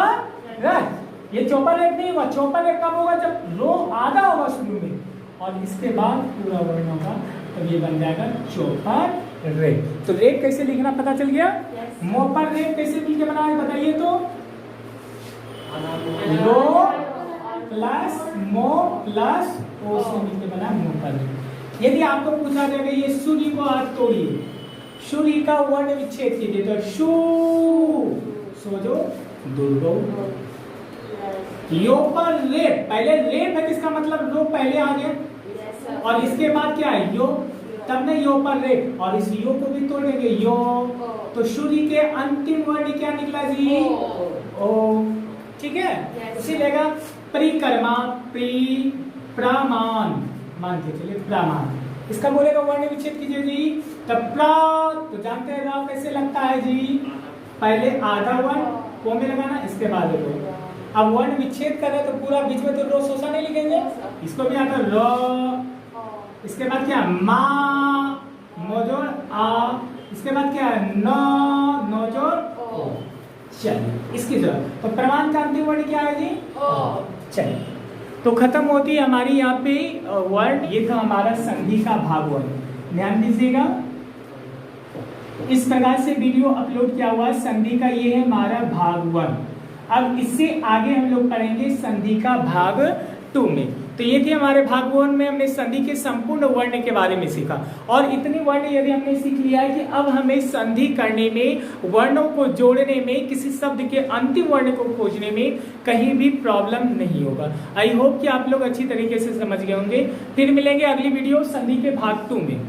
रच। ये चौपर रेप नहीं हुआ। चौपर रेप कब होगा? जब रो आधा होगा शुरू में और इसके बाद पूरा वर्ण होगा, तो ये बन जाएगा चौपर रेप। तो रेप कैसे लिखना पता चल गया? मोपर रेप कैसे मिलके बना है बताइए तो? रो प्लस मो प्लस ओ से मिलके बना मोपर रेप। यदि आपको पूछा जाएगा ये सूर्य को हाथ तोड़िए, सूर्य का वर्ण विच्छेद कीजिए, तो शू सोजो दुर्गो। यो पर रेप, पहले रेप है जिसका मतलब रो पहले आ गया और इसके बाद क्या है? यो, तब नहीं यो पर रेप, और इस यो को भी तोड़ेंगे यो, तो सूर्य के अंतिम वर्ण क्या निकला जी? ओ, ठीक है। उसी लेगा परिक्रमा, प्री प्रमाण मान के चलिए, प्रमाण। इसका बोलेगा वर्ण विच्छेद कीजिए जी, तब प्रा, तो जानते हैं रा कैसे लगता है जी? पहले आधा वर्ण को में लगाना, इसके बाद रो। अब वर्ण विच्छेद कर रहे तो पूरा बीच में तो रो सोसा नहीं लिखेंगे, इसको भी आता रो, इसके बाद क्या? मा मोजोड़ आ, इसके बाद क्या है? नो नोजोड़ ओ। चलिए इसकी जरूरत, तो प्रमाण क्रांति वर्ण क्या है जी? चलिए तो खत्म होती है हमारी यहाँ पे वर्ण। ये था हमारा संधि का भाग वर्ण, ध्यान दीजिएगा। इस प्रकार से वीडियो अपलोड किया हुआ संधि का, ये है हमारा भाग वर्ण। अब इससे आगे हम लोग पढ़ेंगे संधि का भाग 2 में। तो ये थे हमारे भाग 1 में, हमने संधि के संपूर्ण वर्ण के बारे में सीखा। और इतने वर्ण यदि हमने सीख लिया है कि अब हमें संधि करने में, वर्णों को जोड़ने में, किसी शब्द के अंतिम वर्ण को खोजने में कहीं भी प्रॉब्लम नहीं होगा। आई होप कि आप लोग अच्छी तरीके से समझ गए होंगे। फिर मिलेंगे अगली वीडियो संधि के भाग 2 में।